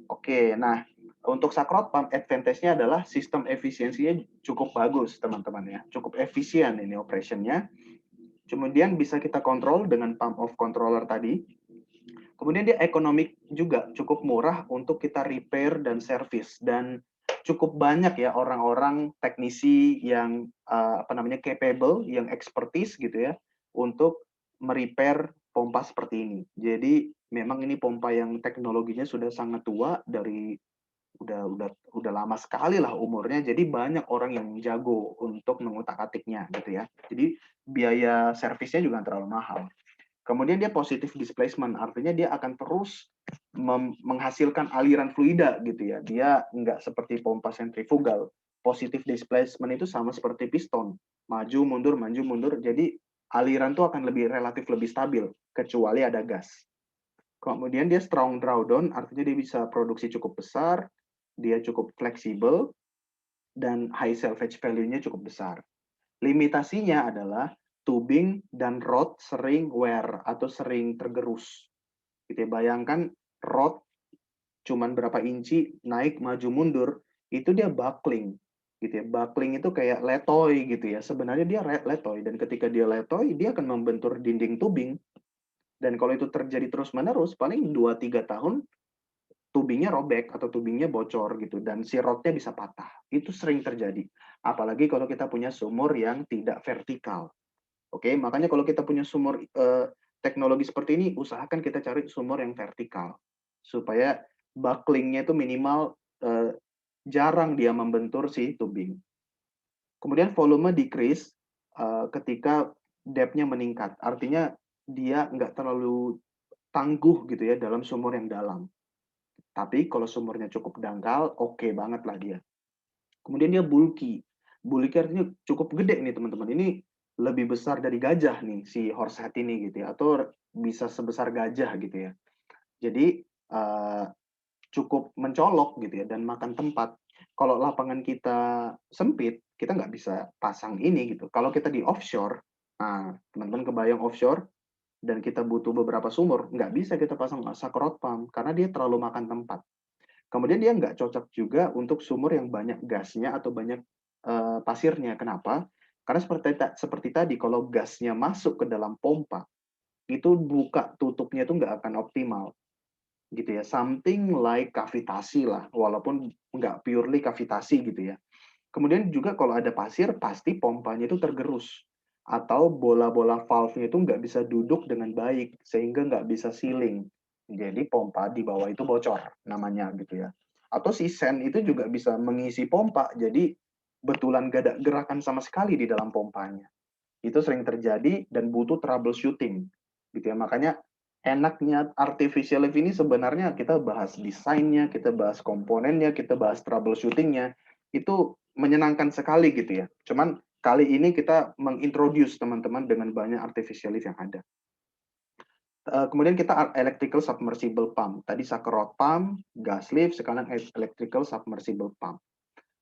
S1: Oke, nah untuk sakrot pump advantage-nya adalah sistem efisiensinya cukup bagus teman-teman ya, cukup efisien ini operation-nya. Kemudian bisa kita kontrol dengan pump off controller tadi. Kemudian dia ekonomik juga, cukup murah untuk kita repair dan service, dan cukup banyak ya orang-orang teknisi yang capable, yang expertise gitu ya, untuk merepair pompa seperti ini. Jadi memang ini pompa yang teknologinya sudah sangat tua, dari udah lama sekali lah umurnya, jadi banyak orang yang jago untuk mengutak-atiknya gitu ya. Jadi biaya servisnya juga nggak terlalu mahal. Kemudian dia positive displacement, artinya dia akan terus menghasilkan aliran fluida gitu ya. Dia nggak seperti pompa sentrifugal. Positive displacement itu sama seperti piston, maju mundur. Jadi aliran itu akan relatif lebih stabil, kecuali ada gas. Kemudian dia strong drawdown, artinya dia bisa produksi cukup besar, dia cukup fleksibel, dan high salvage value-nya cukup besar. Limitasinya adalah tubing dan rod sering wear atau sering tergerus. Gitu ya. Bayangkan rod cuman berapa inci naik maju mundur, itu dia buckling. Gitu ya. Buckling itu kayak letoy gitu ya. Sebenarnya dia letoy, dan ketika dia letoy dia akan membentur dinding tubing. Dan kalau itu terjadi terus-menerus, paling 2-3 tahun tubingnya robek atau tubingnya bocor gitu, dan si rodnya bisa patah. Itu sering terjadi. Apalagi kalau kita punya sumur yang tidak vertikal. Oke, makanya kalau kita punya sumur teknologi seperti ini, usahakan kita cari sumur yang vertikal supaya bucklingnya itu minimal, jarang dia membentur si tubing. Kemudian volume decrease ketika depth-nya meningkat, artinya dia nggak terlalu tangguh gitu ya dalam sumur yang dalam. Tapi kalau sumurnya cukup dangkal, oke banget lah dia. Kemudian dia bulky. Bulky artinya cukup gede nih teman-teman. Ini lebih besar dari gajah nih si horsehead ini gitu ya, atau bisa sebesar gajah gitu ya. Jadi cukup mencolok gitu ya dan makan tempat. Kalau lapangan kita sempit, kita nggak bisa pasang ini gitu. Kalau kita di offshore, nah teman-teman kebayang offshore dan kita butuh beberapa sumur, nggak bisa kita pasang sakrot pump karena dia terlalu makan tempat. Kemudian dia nggak cocok juga untuk sumur yang banyak gasnya atau banyak pasirnya. Kenapa? Karena seperti tadi, kalau gasnya masuk ke dalam pompa, itu buka tutupnya itu nggak akan optimal. Gitu ya. Something like kavitasi lah, walaupun nggak purely kavitasi gitu ya. Kemudian juga kalau ada pasir, pasti pompanya itu tergerus. Atau bola-bola valve-nya itu nggak bisa duduk dengan baik, sehingga nggak bisa sealing. Jadi pompa di bawah itu bocor, namanya gitu ya. Atau si sen itu juga bisa mengisi pompa, jadi betulan gak ada gerakan sama sekali di dalam pompanya. Itu sering terjadi dan butuh troubleshooting. Gitu ya. Makanya enaknya artificial lift ini sebenarnya kita bahas desainnya, kita bahas komponennya, kita bahas troubleshootingnya, itu menyenangkan sekali gitu ya. Cuman kali ini kita mengintroduce teman-teman dengan banyak artificial lift yang ada. Kemudian kita electrical submersible pump. Tadi sakrot pump, gas lift, sekarang electrical submersible pump.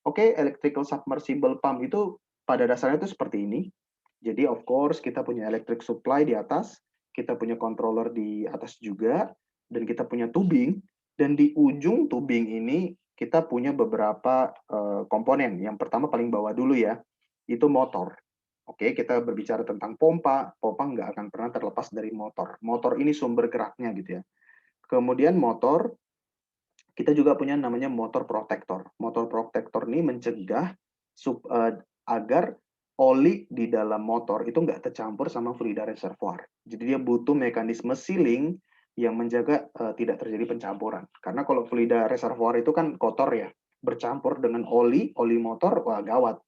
S1: Oke, electrical submersible pump itu pada dasarnya itu seperti ini. Jadi of course kita punya electric supply di atas, kita punya controller di atas juga, dan kita punya tubing, dan di ujung tubing ini kita punya beberapa komponen. Yang pertama paling bawah dulu ya, itu motor. Oke, kita berbicara tentang pompa, pompa nggak akan pernah terlepas dari motor. Motor ini sumber geraknya gitu ya. Kemudian motor, kita juga punya namanya motor protector. Motor protector ini mencegah agar oli di dalam motor itu nggak tercampur sama fluida reservoir. Jadi dia butuh mekanisme sealing yang menjaga tidak terjadi pencampuran. Karena kalau fluida reservoir itu kan kotor ya, bercampur dengan oli motor, wah gawat.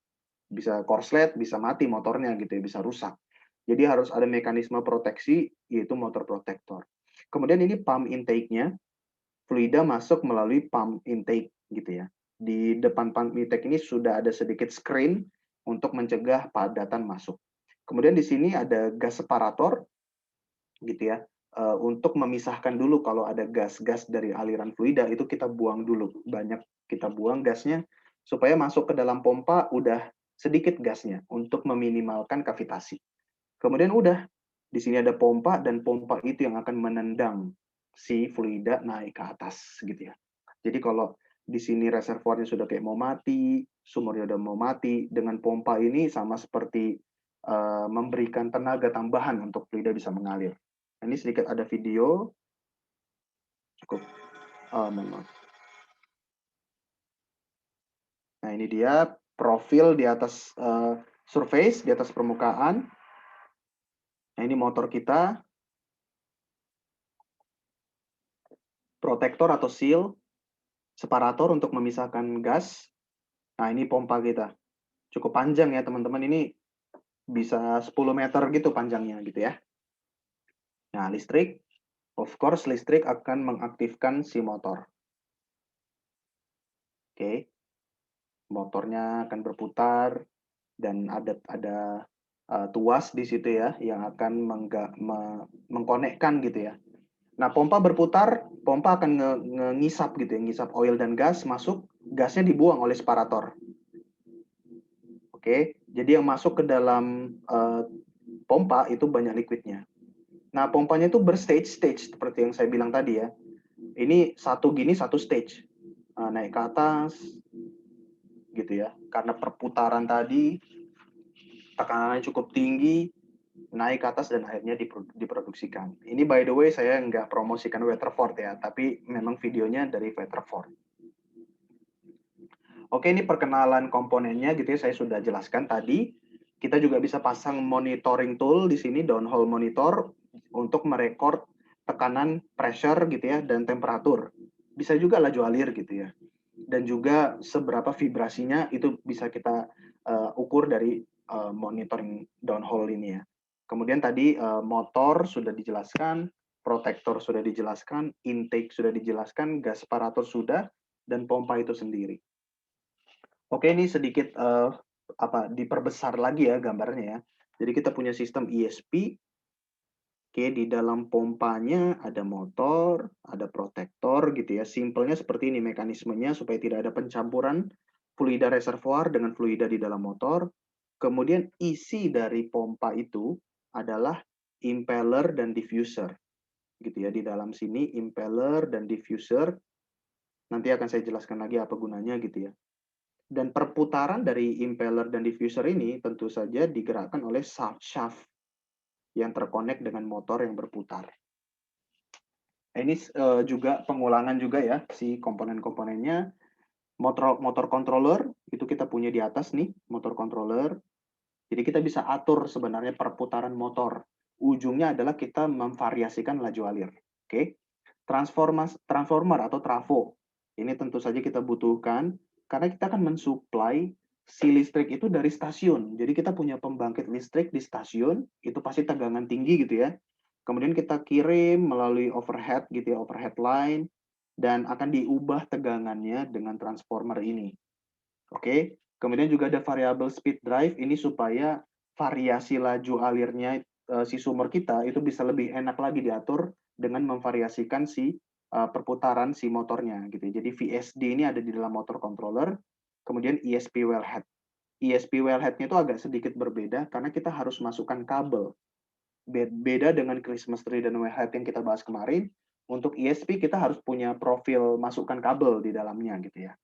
S1: Bisa korslet, bisa mati motornya gitu ya, bisa rusak. Jadi harus ada mekanisme proteksi, yaitu motor protektor. Kemudian ini pump intake-nya, fluida masuk melalui pump intake gitu ya. Di depan pump intake ini sudah ada sedikit screen untuk mencegah padatan masuk. Kemudian di sini ada gas separator gitu ya. Untuk memisahkan dulu kalau ada gas-gas dari aliran fluida itu kita buang dulu. Banyak kita buang gasnya supaya masuk ke dalam pompa udah sedikit gasnya untuk meminimalkan kavitasi. Kemudian udah di sini ada pompa dan pompa itu yang akan menendang si fluida naik ke atas gitu ya. Jadi kalau di sini reservoirnya sudah kayak mau mati, sumurnya udah mau mati, dengan pompa ini sama seperti memberikan tenaga tambahan untuk fluida bisa mengalir. Ini sedikit ada video, cukup mohon maaf. Nah ini dia profil di atas surface, di atas permukaan. Nah ini motor kita, protektor atau seal, separator untuk memisahkan gas. Nah, ini pompa kita. Cukup panjang ya, teman-teman. Ini bisa 10 meter gitu panjangnya gitu ya. Nah, listrik. Of course, listrik akan mengaktifkan si motor. Oke. Motornya akan berputar dan ada tuas di situ ya yang akan mengkonekkan gitu ya. Nah, pompa berputar, pompa akan ngisap gitu ya, ngisap oil dan gas masuk, gasnya dibuang oleh separator. Oke, jadi yang masuk ke dalam pompa itu banyak liquidnya. Nah, pompanya itu berstage-stage seperti yang saya bilang tadi ya. Ini satu gini satu stage. Naik ke atas gitu ya. Karena perputaran tadi tekanannya cukup tinggi, naik ke atas dan akhirnya diproduksikan. Ini by the way saya nggak promosikan Weatherford ya, tapi memang videonya dari Weatherford. Oke, ini perkenalan komponennya gitu ya, saya sudah jelaskan tadi. Kita juga bisa pasang monitoring tool di sini, downhole monitor, untuk merekord tekanan pressure gitu ya, dan temperatur. Bisa juga laju alir gitu ya. Dan juga seberapa vibrasinya itu bisa kita ukur dari monitoring downhole ini ya. Kemudian tadi motor sudah dijelaskan, protektor sudah dijelaskan, intake sudah dijelaskan, gas separator sudah, dan pompa itu sendiri. Oke, ini sedikit diperbesar lagi ya gambarnya ya. Jadi kita punya sistem ESP. Oke, di dalam pompanya ada motor, ada protektor gitu ya. Simpelnya seperti ini mekanismenya supaya tidak ada pencampuran fluida reservoir dengan fluida di dalam motor. Kemudian isi dari pompa itu adalah impeller dan diffuser. Gitu ya, di dalam sini impeller dan diffuser. Nanti akan saya jelaskan lagi apa gunanya gitu ya. Dan perputaran dari impeller dan diffuser ini tentu saja digerakkan oleh shaft yang terkonek dengan motor yang berputar. Ini juga pengulangan juga ya si komponen-komponennya. Motor controller itu kita punya di atas nih, motor controller. Jadi kita bisa atur sebenarnya perputaran motor. Ujungnya adalah kita memvariasikan laju alir. Oke. Transformer atau trafo. Ini tentu saja kita butuhkan karena kita akan mensuplai si listrik itu dari stasiun. Jadi kita punya pembangkit listrik di stasiun, itu pasti tegangan tinggi gitu ya. Kemudian kita kirim melalui overhead gitu ya, overhead line, dan akan diubah tegangannya dengan transformer ini. Oke. Kemudian juga ada variable speed drive ini supaya variasi laju alirnya si sumur kita itu bisa lebih enak lagi diatur dengan memvariasikan si perputaran si motornya gitu. Jadi VSD ini ada di dalam motor controller, kemudian ESP wellhead. ESP wellhead-nya itu agak sedikit berbeda karena kita harus masukkan kabel. Beda dengan Christmas tree dan wellhead yang kita bahas kemarin, untuk ESP kita harus punya profil masukkan kabel di dalamnya gitu ya.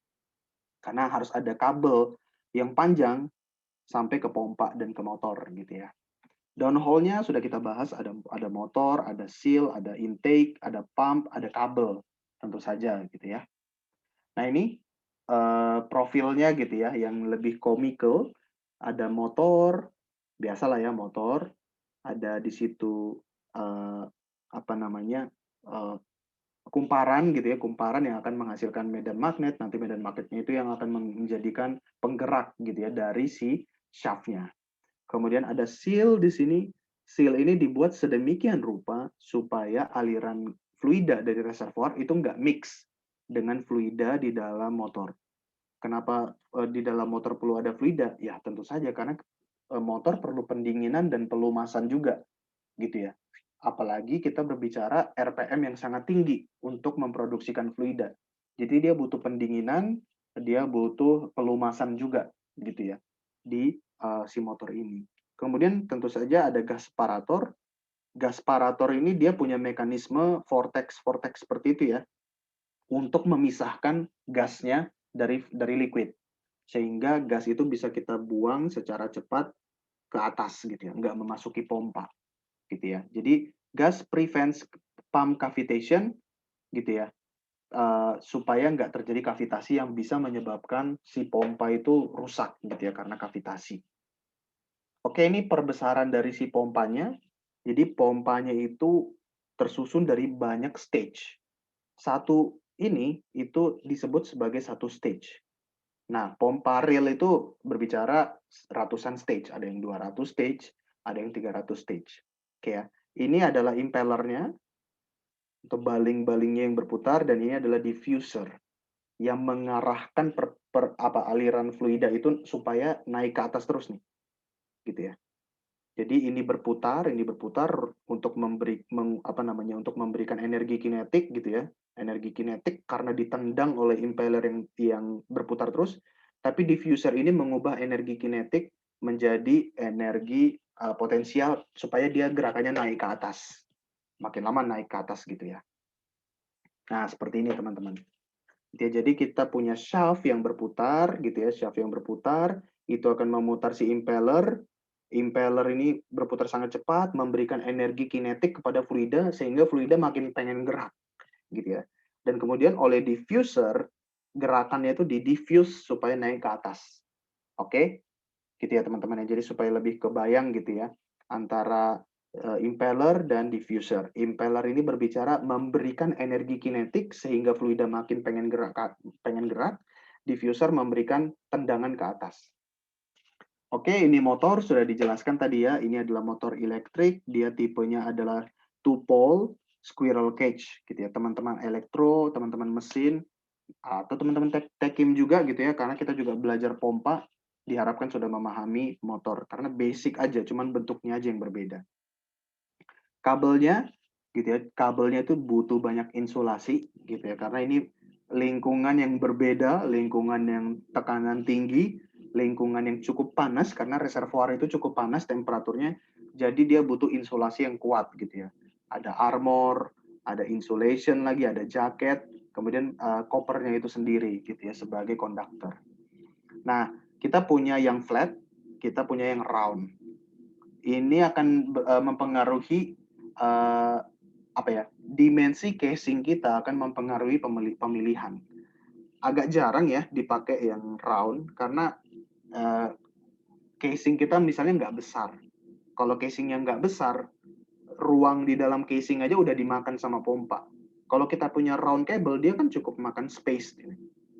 S1: Karena harus ada kabel yang panjang sampai ke pompa dan ke motor gitu ya. Downhole-nya sudah kita bahas, ada motor, ada seal, ada intake, ada pump, ada kabel, tentu saja gitu ya. Nah ini profilnya gitu ya, yang lebih komikal, ada motor, biasalah ya motor, ada di situ apa namanya kumparan gitu ya, kumparan yang akan menghasilkan medan magnet, nanti medan magnetnya itu yang akan menjadikan penggerak gitu ya dari si shaft-nya. Kemudian ada seal di sini, seal ini dibuat sedemikian rupa supaya aliran fluida dari reservoir itu nggak mix dengan fluida di dalam motor. Kenapa di dalam motor perlu ada fluida? Ya tentu saja karena motor perlu pendinginan dan pelumasan juga, gitu ya. Apalagi kita berbicara RPM yang sangat tinggi untuk memproduksikan fluida. Jadi dia butuh pendinginan, dia butuh pelumasan juga, gitu ya, di si motor ini. Kemudian tentu saja ada gas separator. Gas separator ini dia punya mekanisme vortex-vortex seperti itu ya, untuk memisahkan gasnya dari liquid. Sehingga gas itu bisa kita buang secara cepat ke atas gitu ya, nggak memasuki pompa gitu ya. Jadi gas prevents pump cavitation gitu ya, supaya nggak terjadi kavitasi yang bisa menyebabkan si pompa itu rusak gitu ya karena kavitasi. Oke, ini perbesaran dari si pompanya. Jadi pompanya itu tersusun dari banyak stage. Satu ini itu disebut sebagai satu stage. Nah, pompa real itu berbicara ratusan stage. Ada yang 200 stage, ada yang 300 stage. Oke ya. Ini adalah impellernya, atau baling-balingnya yang berputar, dan ini adalah diffuser yang mengarahkan aliran fluida itu supaya naik ke atas terus nih, gitu ya. Jadi ini berputar untuk untuk memberikan energi kinetik gitu ya. Energi kinetik karena ditendang oleh impeller yang berputar terus, tapi diffuser ini mengubah energi kinetik menjadi energi potensial supaya dia gerakannya naik ke atas. Makin lama naik ke atas gitu ya. Nah, seperti ini teman-teman. Jadi kita punya shaft yang berputar gitu ya, shaft yang berputar itu akan memutar si impeller. Impeller ini berputar sangat cepat, memberikan energi kinetik kepada fluida sehingga fluida makin pengen gerak gitu ya. Dan kemudian oleh diffuser gerakannya itu di-diffuse supaya naik ke atas. Oke? Gitu ya teman-teman ya. Jadi supaya lebih kebayang gitu ya antara impeller dan diffuser. Impeller ini berbicara memberikan energi kinetik sehingga fluida makin pengen gerak. Diffuser memberikan tendangan ke atas. Oke, ini motor sudah dijelaskan tadi ya. Ini adalah motor elektrik. Dia tipenya adalah two pole squirrel cage gitu ya. Teman-teman elektro, teman-teman mesin, atau teman-teman tekim juga gitu ya. Karena kita juga belajar pompa, diharapkan sudah memahami motor. Karena basic aja, cuman bentuknya aja yang berbeda. Kabelnya gitu ya, kabelnya itu butuh banyak insulasi gitu ya. Karena ini lingkungan yang berbeda, lingkungan yang tekanan tinggi, lingkungan yang cukup panas karena reservoir itu cukup panas temperaturnya, jadi dia butuh insulasi yang kuat gitu ya. Ada armor, ada insulation lagi, ada jaket, kemudian kopernya itu sendiri gitu ya sebagai konduktor. Nah, kita punya yang flat, kita punya yang round. Ini akan mempengaruhi dimensi casing kita akan mempengaruhi pemilihan. Agak jarang ya dipakai yang round karena casing kita misalnya nggak besar. Kalau casingnya nggak besar, ruang di dalam casing aja udah dimakan sama pompa. Kalau kita punya round cable, dia kan cukup makan space.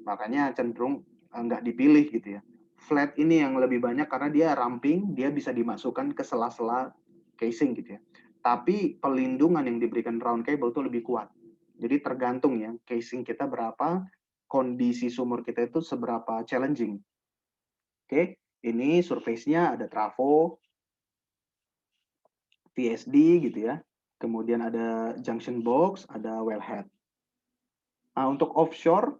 S1: Makanya cenderung nggak dipilih gitu ya. Flat ini yang lebih banyak karena dia ramping, dia bisa dimasukkan ke sela-sela casing gitu ya. Tapi pelindungan yang diberikan round cable itu lebih kuat. Jadi tergantung ya, casing kita berapa, kondisi sumur kita itu seberapa challenging. Oke, ini surface-nya ada trafo, VSD gitu ya. Kemudian ada junction box, ada wellhead. Nah, untuk offshore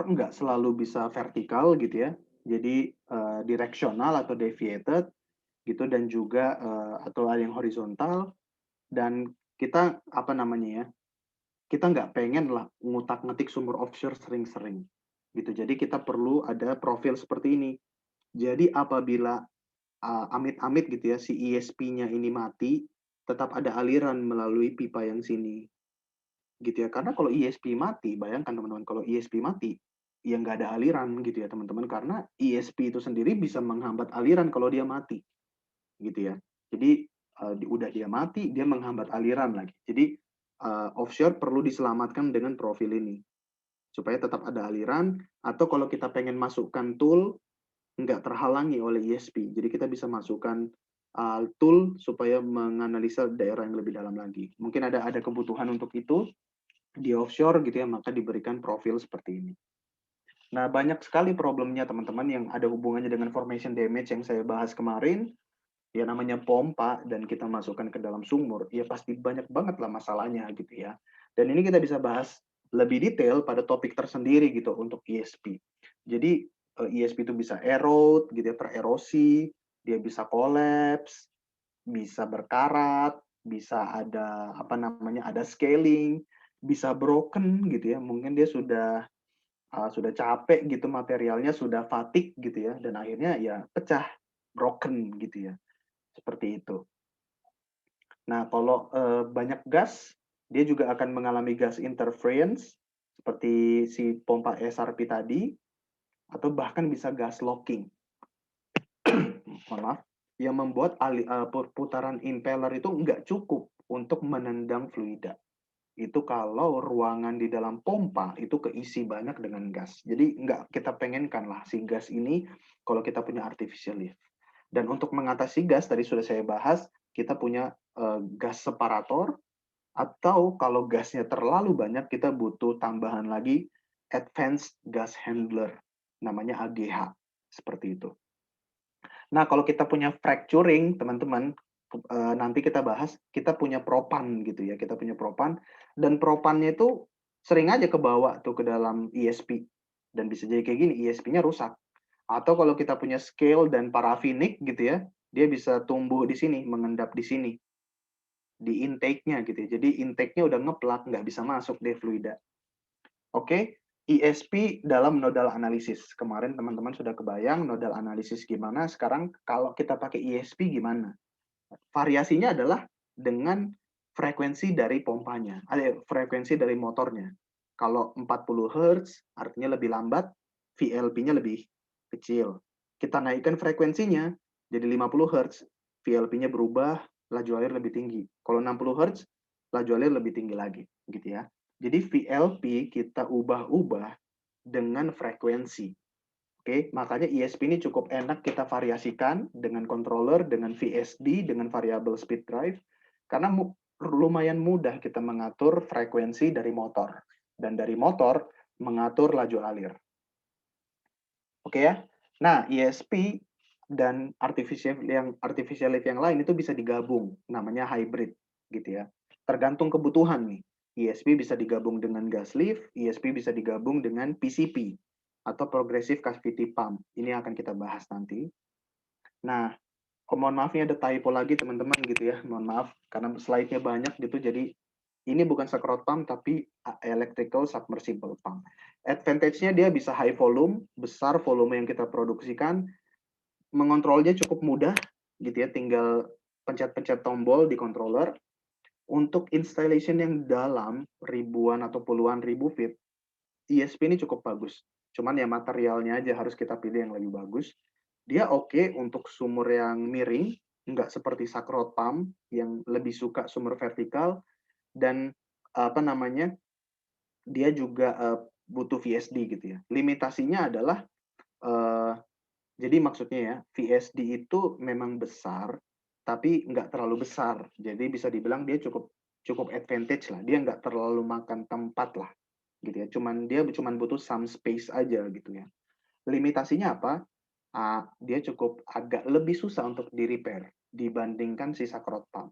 S1: nggak selalu bisa vertikal gitu ya. Jadi direksional atau deviated gitu, dan juga atau ada yang horizontal. Dan kita kita nggak pengen lah ngutak-ngetik sumur offshore sering-sering gitu. Jadi kita perlu ada profil seperti ini. Jadi apabila amit-amit gitu ya si ESP-nya ini mati, tetap ada aliran melalui pipa yang sini gitu ya. Karena kalau ESP mati, bayangkan teman-teman, kalau ESP mati, ya nggak ada aliran gitu ya teman-teman, karena ESP itu sendiri bisa menghambat aliran kalau dia mati gitu ya. Jadi udah dia mati, dia menghambat aliran lagi. Jadi offshore perlu diselamatkan dengan profil ini supaya tetap ada aliran, atau kalau kita pengen masukkan tool nggak terhalangi oleh ESP, jadi kita bisa masukkan tool supaya menganalisa daerah yang lebih dalam lagi. Mungkin ada kebutuhan untuk itu di offshore gitu ya, maka diberikan profil seperti ini. Nah, banyak sekali problemnya teman-teman yang ada hubungannya dengan formation damage yang saya bahas kemarin. Ya namanya pompa dan kita masukkan ke dalam sumur, ya pasti banyak banget lah masalahnya gitu ya. Dan ini kita bisa bahas lebih detail pada topik tersendiri gitu untuk ESP. Jadi ESP itu bisa erode gitu ya, tererosi, dia bisa collapse, bisa berkarat, bisa ada apa namanya, ada scaling, bisa broken gitu ya. Mungkin dia sudah capek gitu materialnya, sudah fatigue gitu ya, dan akhirnya ya pecah, broken gitu ya. Seperti itu. Nah, kalau banyak gas, dia juga akan mengalami gas interference, seperti si pompa SRP tadi, atau bahkan bisa gas locking. Mohon maaf, yang membuat putaran impeller itu nggak cukup untuk menendang fluida. Itu kalau ruangan di dalam pompa itu keisi banyak dengan gas. Jadi nggak kita pengenkan lah si gas ini kalau kita punya artificial lift. Dan untuk mengatasi gas, tadi sudah saya bahas, kita punya gas separator, atau kalau gasnya terlalu banyak, kita butuh tambahan lagi advanced gas handler, namanya AGH, seperti itu. Nah, kalau kita punya fracturing, teman-teman, nanti kita bahas, kita punya propan gitu ya, kita punya propan, dan propannya itu sering aja kebawa tuh ke dalam ESP, dan bisa jadi kayak gini, ESP-nya rusak. Atau kalau kita punya scale dan parafinik gitu ya, dia bisa tumbuh di sini, mengendap di sini, di intake-nya gitu ya. Jadi intake-nya udah ngeplak, nggak bisa masuk deh fluida. Oke, ESP dalam nodal analisis. Kemarin teman-teman sudah kebayang nodal analisis gimana, sekarang kalau kita pakai ESP gimana? Variasinya adalah dengan frekuensi dari pompanya, frekuensi dari motornya. Kalau 40 Hz artinya lebih lambat, VLP-nya lebih kecil. Kita naikkan frekuensinya jadi 50 Hz, VLP-nya berubah, laju alir lebih tinggi. Kalau 60 Hz, laju alir lebih tinggi lagi, gitu ya. Jadi VLP kita ubah-ubah dengan frekuensi. Oke, makanya ESP ini cukup enak kita variasikan dengan controller, dengan VSD, dengan variable speed drive, karena lumayan mudah kita mengatur frekuensi dari motor. Dan dari motor, mengatur laju alir. Oke ya? Nah, ESP dan artificial lift yang lain itu bisa digabung, namanya hybrid, gitu ya. Tergantung kebutuhan nih. ESP bisa digabung dengan gas lift, ESP bisa digabung dengan PCP, atau Progressive Cavity Pump. Ini akan kita bahas nanti. Nah, mohon maaf ini ada typo lagi teman-teman gitu ya. Mohon maaf karena slide-nya banyak gitu. Jadi ini bukan sakrot pump tapi electrical submersible pump. Advantage-nya dia bisa high volume, besar volume yang kita produksikan. Mengontrolnya cukup mudah gitu ya. Tinggal pencet-pencet tombol di controller. Untuk installation yang dalam ribuan atau puluhan ribu feet, ESP ini cukup bagus. Cuman ya materialnya aja harus kita pilih yang lebih bagus. Dia oke untuk sumur yang miring, nggak seperti sakrot pump yang lebih suka sumur vertikal, dan apa namanya, dia juga butuh VSD gitu ya. Limitasinya adalah jadi maksudnya ya, VSD itu memang besar, tapi nggak terlalu besar. Jadi bisa dibilang dia cukup cukup advantage lah. Dia nggak terlalu makan tempat lah gitu ya. Dia cuman butuh some space aja gitu ya. Limitasinya apa? Dia cukup agak lebih susah untuk di-repair dibandingkan si sakrot pump.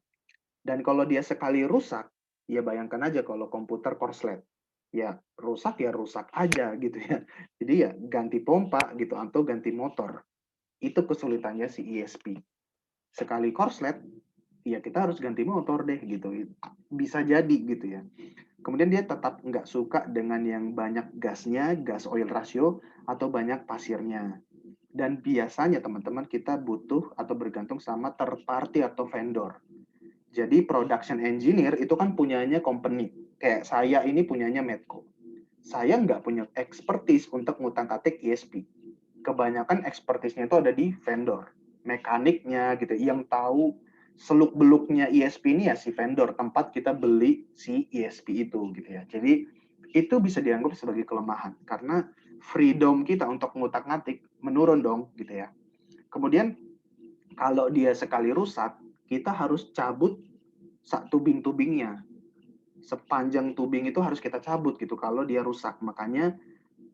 S1: Dan kalau dia sekali rusak, ya bayangkan aja kalau komputer korslet. Ya rusak aja gitu ya. Jadi ya ganti pompa gitu atau ganti motor. Itu kesulitannya si ESP. Sekali korslet, ya kita harus ganti motor deh gitu. Bisa jadi gitu ya. Kemudian dia tetap nggak suka dengan yang banyak gasnya, gas oil ratio, atau banyak pasirnya. Dan biasanya teman-teman kita butuh atau bergantung sama third party atau vendor. Jadi production engineer itu kan punyanya company. Kayak saya ini punyanya Medco. Saya nggak punya expertise untuk ngutang-atik ESP. Kebanyakan expertise-nya itu ada di vendor. Mekaniknya gitu, yang tahu seluk-beluknya ESP ini ya si vendor, tempat kita beli si ESP itu gitu ya. Jadi itu bisa dianggap sebagai kelemahan karena freedom kita untuk ngutak-ngatik menurun dong gitu ya. Kemudian Kalau dia sekali rusak, kita harus cabut tubing-tubingnya. Sepanjang tubing itu harus kita cabut gitu kalau dia rusak. Makanya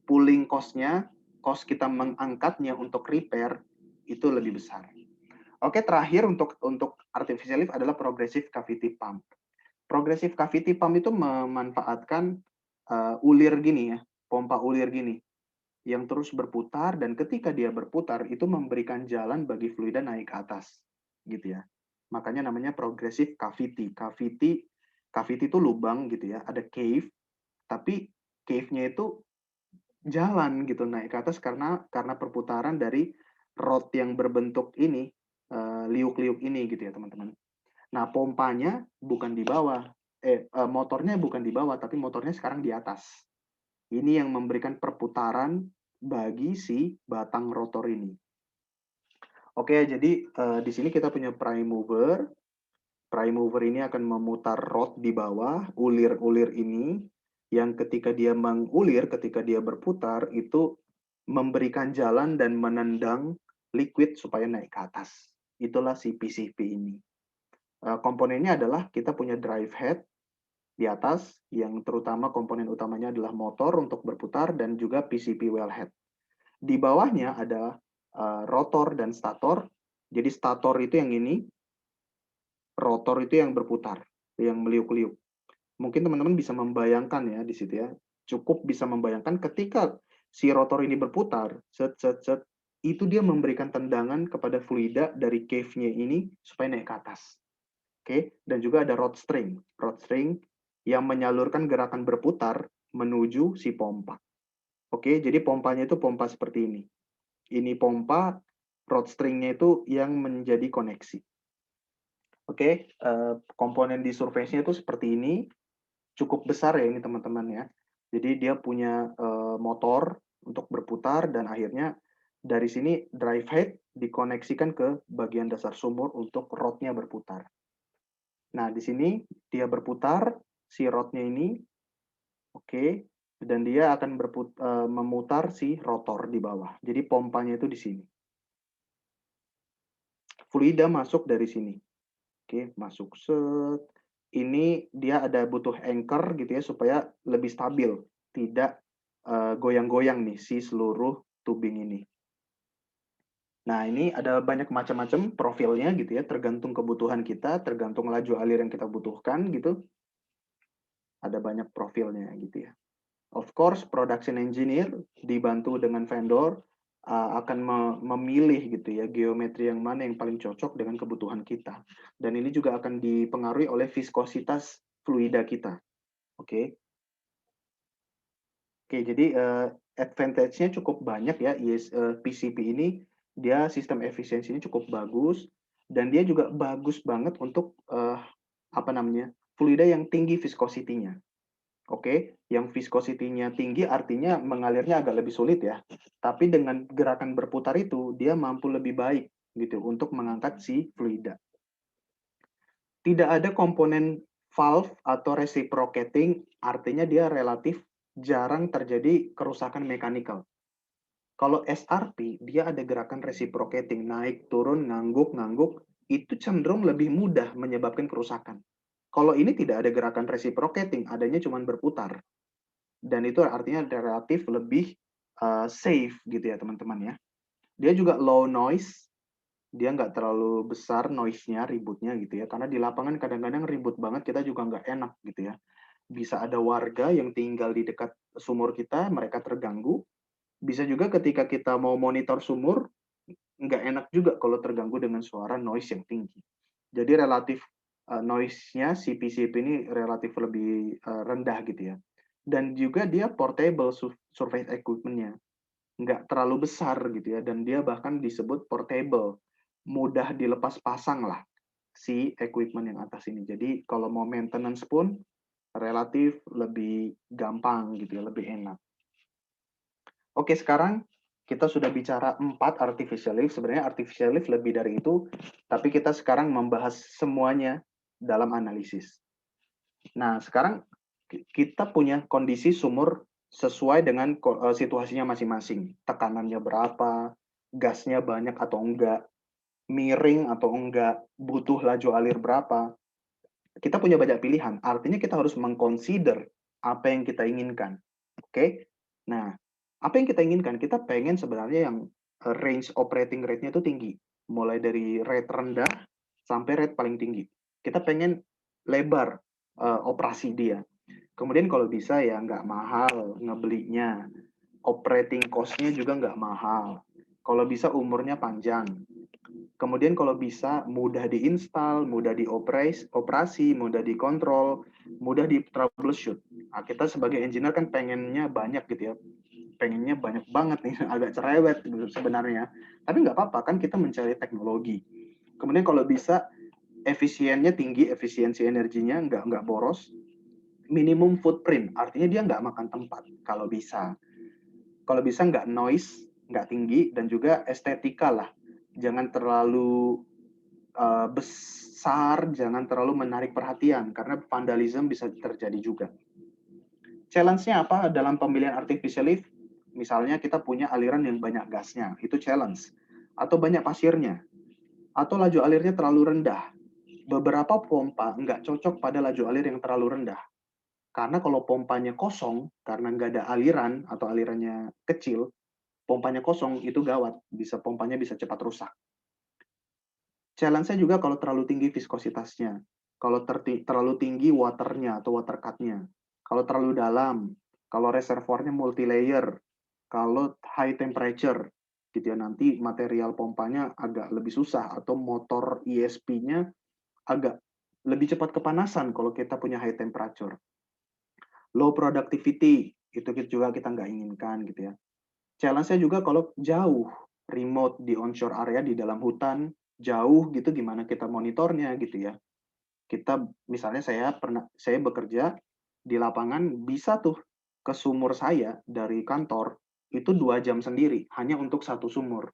S1: pooling cost-nya, cost kita mengangkatnya untuk repair itu lebih besar. Oke, terakhir untuk artificial lift adalah progressive cavity pump. Progressive cavity pump itu memanfaatkan ulir gini ya, pompa ulir gini yang terus berputar, dan ketika dia berputar itu memberikan jalan bagi fluida naik ke atas gitu ya. Makanya namanya progressive cavity. Cavity itu lubang gitu ya, ada cave, tapi cave-nya itu jalan gitu naik ke atas karena perputaran dari rod yang berbentuk ini, liuk-liuk ini gitu ya teman-teman. Nah, pompanya bukan di bawah, motornya bukan di bawah, tapi motornya sekarang di atas. Ini yang memberikan perputaran bagi si batang rotor ini. Oke, jadi di sini kita punya prime mover. Prime mover ini akan memutar rod di bawah, ulir-ulir ini, yang ketika dia mengulir, ketika dia berputar, itu memberikan jalan dan menendang liquid supaya naik ke atas. Itulah si PCP ini. Komponennya adalah kita punya drive head di atas, yang terutama komponen utamanya adalah motor untuk berputar dan juga PCP wellhead. Di bawahnya ada rotor dan stator. Jadi stator itu yang ini, rotor itu yang berputar, yang meliuk-liuk. Mungkin teman-teman bisa membayangkan ya di situ ya. Cukup bisa membayangkan ketika si rotor ini berputar, set set set, itu dia memberikan tendangan kepada fluida dari cave-nya ini supaya naik ke atas. Oke, dan juga ada rod string. Rod string yang menyalurkan gerakan berputar menuju si pompa. Oke, jadi pompanya itu pompa seperti ini. Ini pompa, rod string-nya itu yang menjadi koneksi. Oke, komponen di surface-nya itu seperti ini. Cukup besar ya ini teman-teman ya. Jadi dia punya motor untuk berputar, dan akhirnya dari sini drive head dikoneksikan ke bagian dasar sumur untuk rodnya berputar. Nah, di sini dia berputar, si rodnya ini, oke, dan dia akan memutar si rotor di bawah. Jadi pompanya itu di sini. Fluida masuk dari sini. Oke, masuk set. Ini dia ada butuh anchor gitu ya supaya lebih stabil, tidak goyang-goyang nih si seluruh tubing ini. Nah, ini ada banyak macam-macam profilnya gitu ya, tergantung kebutuhan kita, tergantung laju alir yang kita butuhkan gitu. Ada banyak profilnya gitu ya. Of course, production engineer dibantu dengan vendor akan memilih gitu ya geometri yang mana yang paling cocok dengan kebutuhan kita. Dan ini juga akan dipengaruhi oleh viskositas fluida kita. Oke. Oke, jadi advantage-nya cukup banyak ya. PCP ini dia sistem efisiensinya cukup bagus, dan dia juga bagus banget untuk apa namanya? Fluida yang tinggi viscosity-nya. Oke, yang viscosity-nya tinggi artinya mengalirnya agak lebih sulit ya. Tapi dengan gerakan berputar itu, dia mampu lebih baik gitu untuk mengangkat si fluida. Tidak ada komponen valve atau reciprocating, artinya dia relatif jarang terjadi kerusakan mekanikal. Kalau SRP, dia ada gerakan reciprocating, naik, turun, ngangguk, ngangguk, itu cenderung lebih mudah menyebabkan kerusakan. Kalau ini tidak ada gerakan reciprocating, adanya cuma berputar. Dan itu artinya relatif lebih safe gitu ya teman-teman ya. Dia juga low noise, dia nggak terlalu besar noise-nya, ributnya gitu ya. Karena di lapangan kadang-kadang ribut banget, kita juga nggak enak gitu ya. Bisa ada warga yang tinggal di dekat sumur kita, mereka terganggu. Bisa juga ketika kita mau monitor sumur, nggak enak juga kalau terganggu dengan suara noise yang tinggi. Jadi relatif noise-nya si PCP ini relatif lebih rendah gitu ya. Dan juga dia portable surface equipment-nya. Nggak terlalu besar gitu ya. Dan dia bahkan disebut portable. Mudah dilepas pasang lah si equipment yang atas ini. Jadi kalau mau maintenance pun relatif lebih gampang gitu ya, lebih enak. Oke, sekarang kita sudah bicara 4 artificial lift. Sebenarnya artificial lift lebih dari itu, tapi kita sekarang membahas semuanya dalam analisis. Nah, sekarang kita punya kondisi sumur sesuai dengan situasinya masing-masing. Tekanannya berapa, gasnya banyak atau enggak. miring atau enggak, butuh laju alir berapa. Kita punya banyak pilihan, artinya kita harus meng-consider apa yang kita inginkan, oke? Nah, apa yang kita inginkan? Kita pengen sebenarnya yang, range operating rate-nya itu tinggi, mulai dari rate rendah sampai rate paling tinggi. Kita pengen lebar, operasi dia. Kemudian kalau bisa ya nggak mahal ngebelinya, operating cost-nya juga nggak mahal. Kalau bisa umurnya panjang. Kemudian kalau bisa mudah diinstal, mudah dioperasi, mudah dikontrol, mudah di-troubleshoot. Nah, kita sebagai engineer kan pengennya banyak gitu ya, pengennya banyak banget nih, agak cerewet gitu sebenarnya. Tapi nggak apa-apa, kan kita mencari teknologi. Kemudian kalau bisa efisiennya tinggi, efisiensi energinya nggak boros, minimum footprint, artinya dia nggak makan tempat kalau bisa. Kalau bisa nggak noise, nggak tinggi, dan juga estetika lah. Jangan terlalu besar, jangan terlalu menarik perhatian, karena vandalism bisa terjadi juga. Challenge-nya apa dalam pemilihan artificial lift? Misalnya kita punya aliran yang banyak gasnya, itu challenge. Atau banyak pasirnya, atau laju alirnya terlalu rendah. Beberapa pompa nggak cocok pada laju alir yang terlalu rendah. Karena kalau pompanya kosong, karena nggak ada aliran atau alirannya kecil, pompanya kosong itu gawat, pompanya bisa cepat rusak. Challenge-nya juga kalau terlalu tinggi viskositasnya, kalau terlalu tinggi waternya atau water cut-nya, kalau terlalu dalam, kalau reservoirnya multi-layer, kalau high temperature, gitu ya, nanti material pompanya agak lebih susah, atau motor ESP-nya agak lebih cepat kepanasan kalau kita punya high temperature. Low productivity, itu juga kita nggak inginkan gitu ya. Challenge-nya juga kalau jauh, remote di onshore area di dalam hutan, jauh gitu gimana kita monitornya gitu ya. Kita misalnya saya bekerja di lapangan bisa tuh ke sumur saya dari kantor itu 2 jam sendiri hanya untuk satu sumur.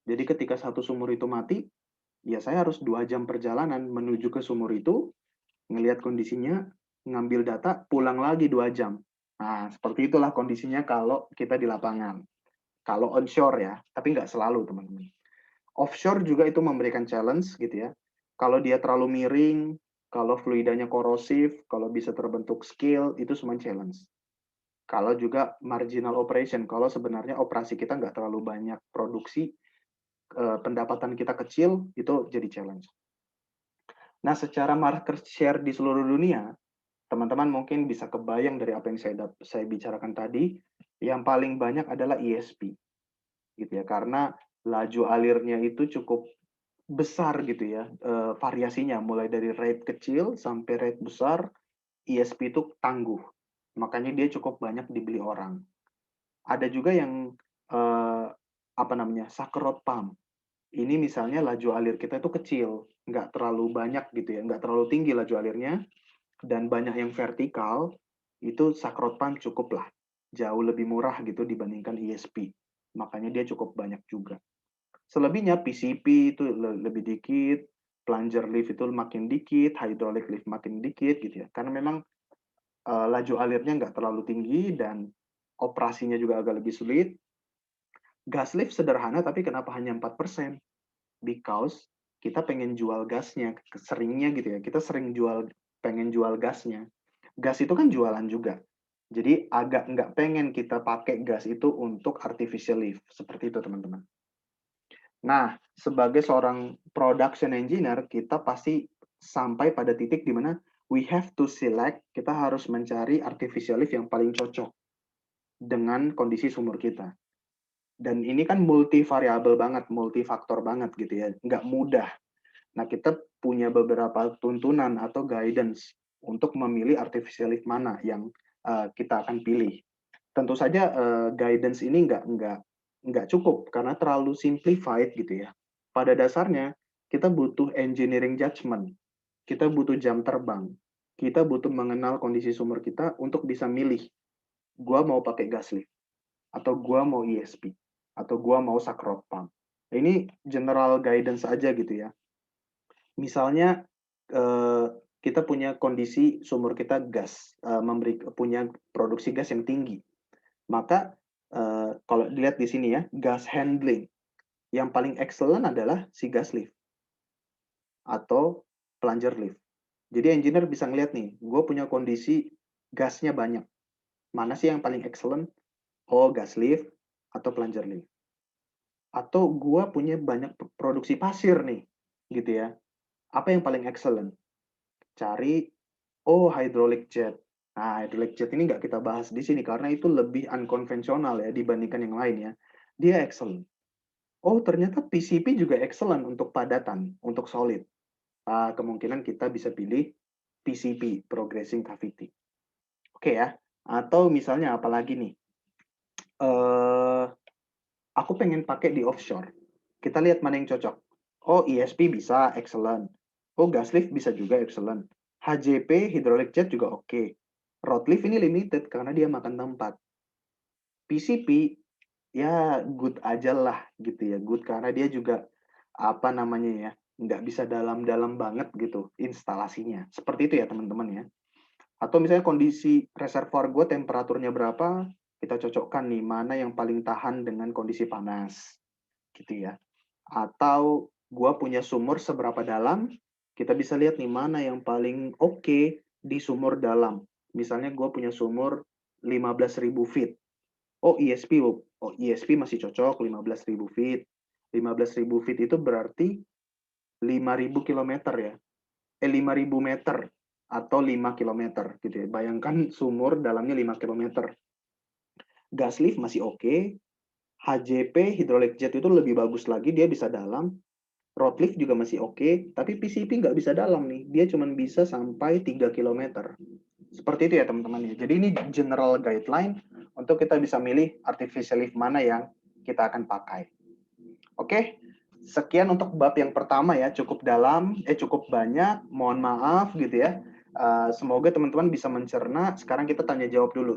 S1: Jadi ketika satu sumur itu mati, ya saya harus 2 jam perjalanan menuju ke sumur itu, ngelihat kondisinya, ngambil data, pulang lagi 2 jam. Nah, seperti itulah kondisinya kalau kita di lapangan. Kalau onshore ya, tapi nggak selalu teman-teman. Offshore juga itu memberikan challenge gitu ya. Kalau dia terlalu miring, kalau fluidanya korosif, kalau bisa terbentuk scale, itu semua challenge. Kalau juga marginal operation, kalau sebenarnya operasi kita nggak terlalu banyak produksi, pendapatan kita kecil, itu jadi challenge. Nah, secara market share di seluruh dunia, teman-teman mungkin bisa kebayang dari apa yang saya bicarakan tadi, yang paling banyak adalah ESP, gitu ya, karena laju alirnya itu cukup besar gitu ya, variasinya mulai dari rate kecil sampai rate besar, ESP itu tangguh, makanya dia cukup banyak dibeli orang. Ada juga yang, apa namanya, sucker rod pump. Ini misalnya laju alir kita itu kecil, nggak terlalu banyak gitu ya, nggak terlalu tinggi laju alirnya, dan banyak yang vertikal, itu sucker rod pump cukuplah, jauh lebih murah gitu dibandingkan ESP, makanya dia cukup banyak juga. Selebihnya PCP itu lebih dikit, plunger lift itu makin dikit, hydraulic lift makin dikit gitu ya. Karena memang laju alirnya nggak terlalu tinggi dan operasinya juga agak lebih sulit. Gas lift sederhana tapi kenapa hanya 4%? Because kita pengen jual gasnya, seringnya gitu ya. Kita sering pengen jual gasnya. Gas itu kan jualan juga. Jadi agak nggak pengen kita pakai gas itu untuk artificial lift. Seperti itu teman-teman. Nah, sebagai seorang production engineer, kita pasti sampai pada titik di mana we have to select, kita harus mencari artificial lift yang paling cocok dengan kondisi sumur kita. Dan ini kan multivariabel banget, multifaktor banget gitu ya, nggak mudah. Nah, kita punya beberapa tuntunan atau guidance untuk memilih artificial lift mana yang kita akan pilih. Tentu saja guidance ini nggak cukup karena terlalu simplified gitu ya. Pada dasarnya kita butuh engineering judgment, kita butuh jam terbang, kita butuh mengenal kondisi sumur kita untuk bisa milih, gua mau pakai gas lift, atau gua mau ESP, atau gua mau sucker rod pump. Ini general guidance aja gitu ya. Misalnya kita punya kondisi sumur kita gas, punya produksi gas yang tinggi. Maka kalau dilihat di sini ya, gas handling yang paling excellent adalah si gas lift. atau plunger lift. Jadi engineer bisa ngeliat nih, gue punya kondisi gasnya banyak. Mana sih yang paling excellent? Oh, gas lift atau plunger lift. Atau gue punya banyak produksi pasir nih, gitu ya. Apa yang paling excellent? Cari, oh, hydraulic jet. Nah, hydraulic jet ini nggak kita bahas di sini karena itu lebih unkonvensional ya dibandingkan yang lain ya. Dia excellent. Oh, ternyata PCP juga excellent untuk padatan, untuk solid. Kemungkinan kita bisa pilih PCP, Progressing Cavity. Oke ya. Atau misalnya apalagi nih, eh aku pengen pakai di offshore. Kita lihat mana yang cocok. Oh, ESP bisa, excellent. Oh, gas lift bisa juga, excellent. HJP, hydraulic jet juga oke. Rod lift ini limited karena dia makan tempat. PCP, ya good aja lah gitu ya. Good karena dia juga, apa namanya ya, nggak bisa dalam-dalam banget gitu instalasinya. Seperti itu ya teman-teman ya. Atau misalnya kondisi reservoir gue temperaturnya berapa, kita cocokkan nih mana yang paling tahan dengan kondisi panas, gitu ya. Atau gue punya sumur seberapa dalam, kita bisa lihat nih mana yang paling oke di sumur dalam. Misalnya gue punya sumur 15.000 feet. Oh ESP, masih cocok 15.000 feet. 15.000 feet itu berarti 5.000 kilometer ya. 5.000 meter atau 5 kilometer gitu ya. Bayangkan sumur dalamnya 5 kilometer. Gas lift masih oke. HJP, hydraulic jet itu lebih bagus lagi, dia bisa dalam. Rod lift juga masih oke, tapi PCP nggak bisa dalam nih. Dia cuma bisa sampai 3 kilometer. Seperti itu ya teman-teman. Jadi ini general guideline untuk kita bisa milih artificial lift mana yang kita akan pakai. Oke, sekian untuk bab yang pertama ya, cukup dalam, cukup banyak, mohon maaf gitu ya. Semoga teman-teman bisa mencerna. Sekarang kita tanya jawab dulu.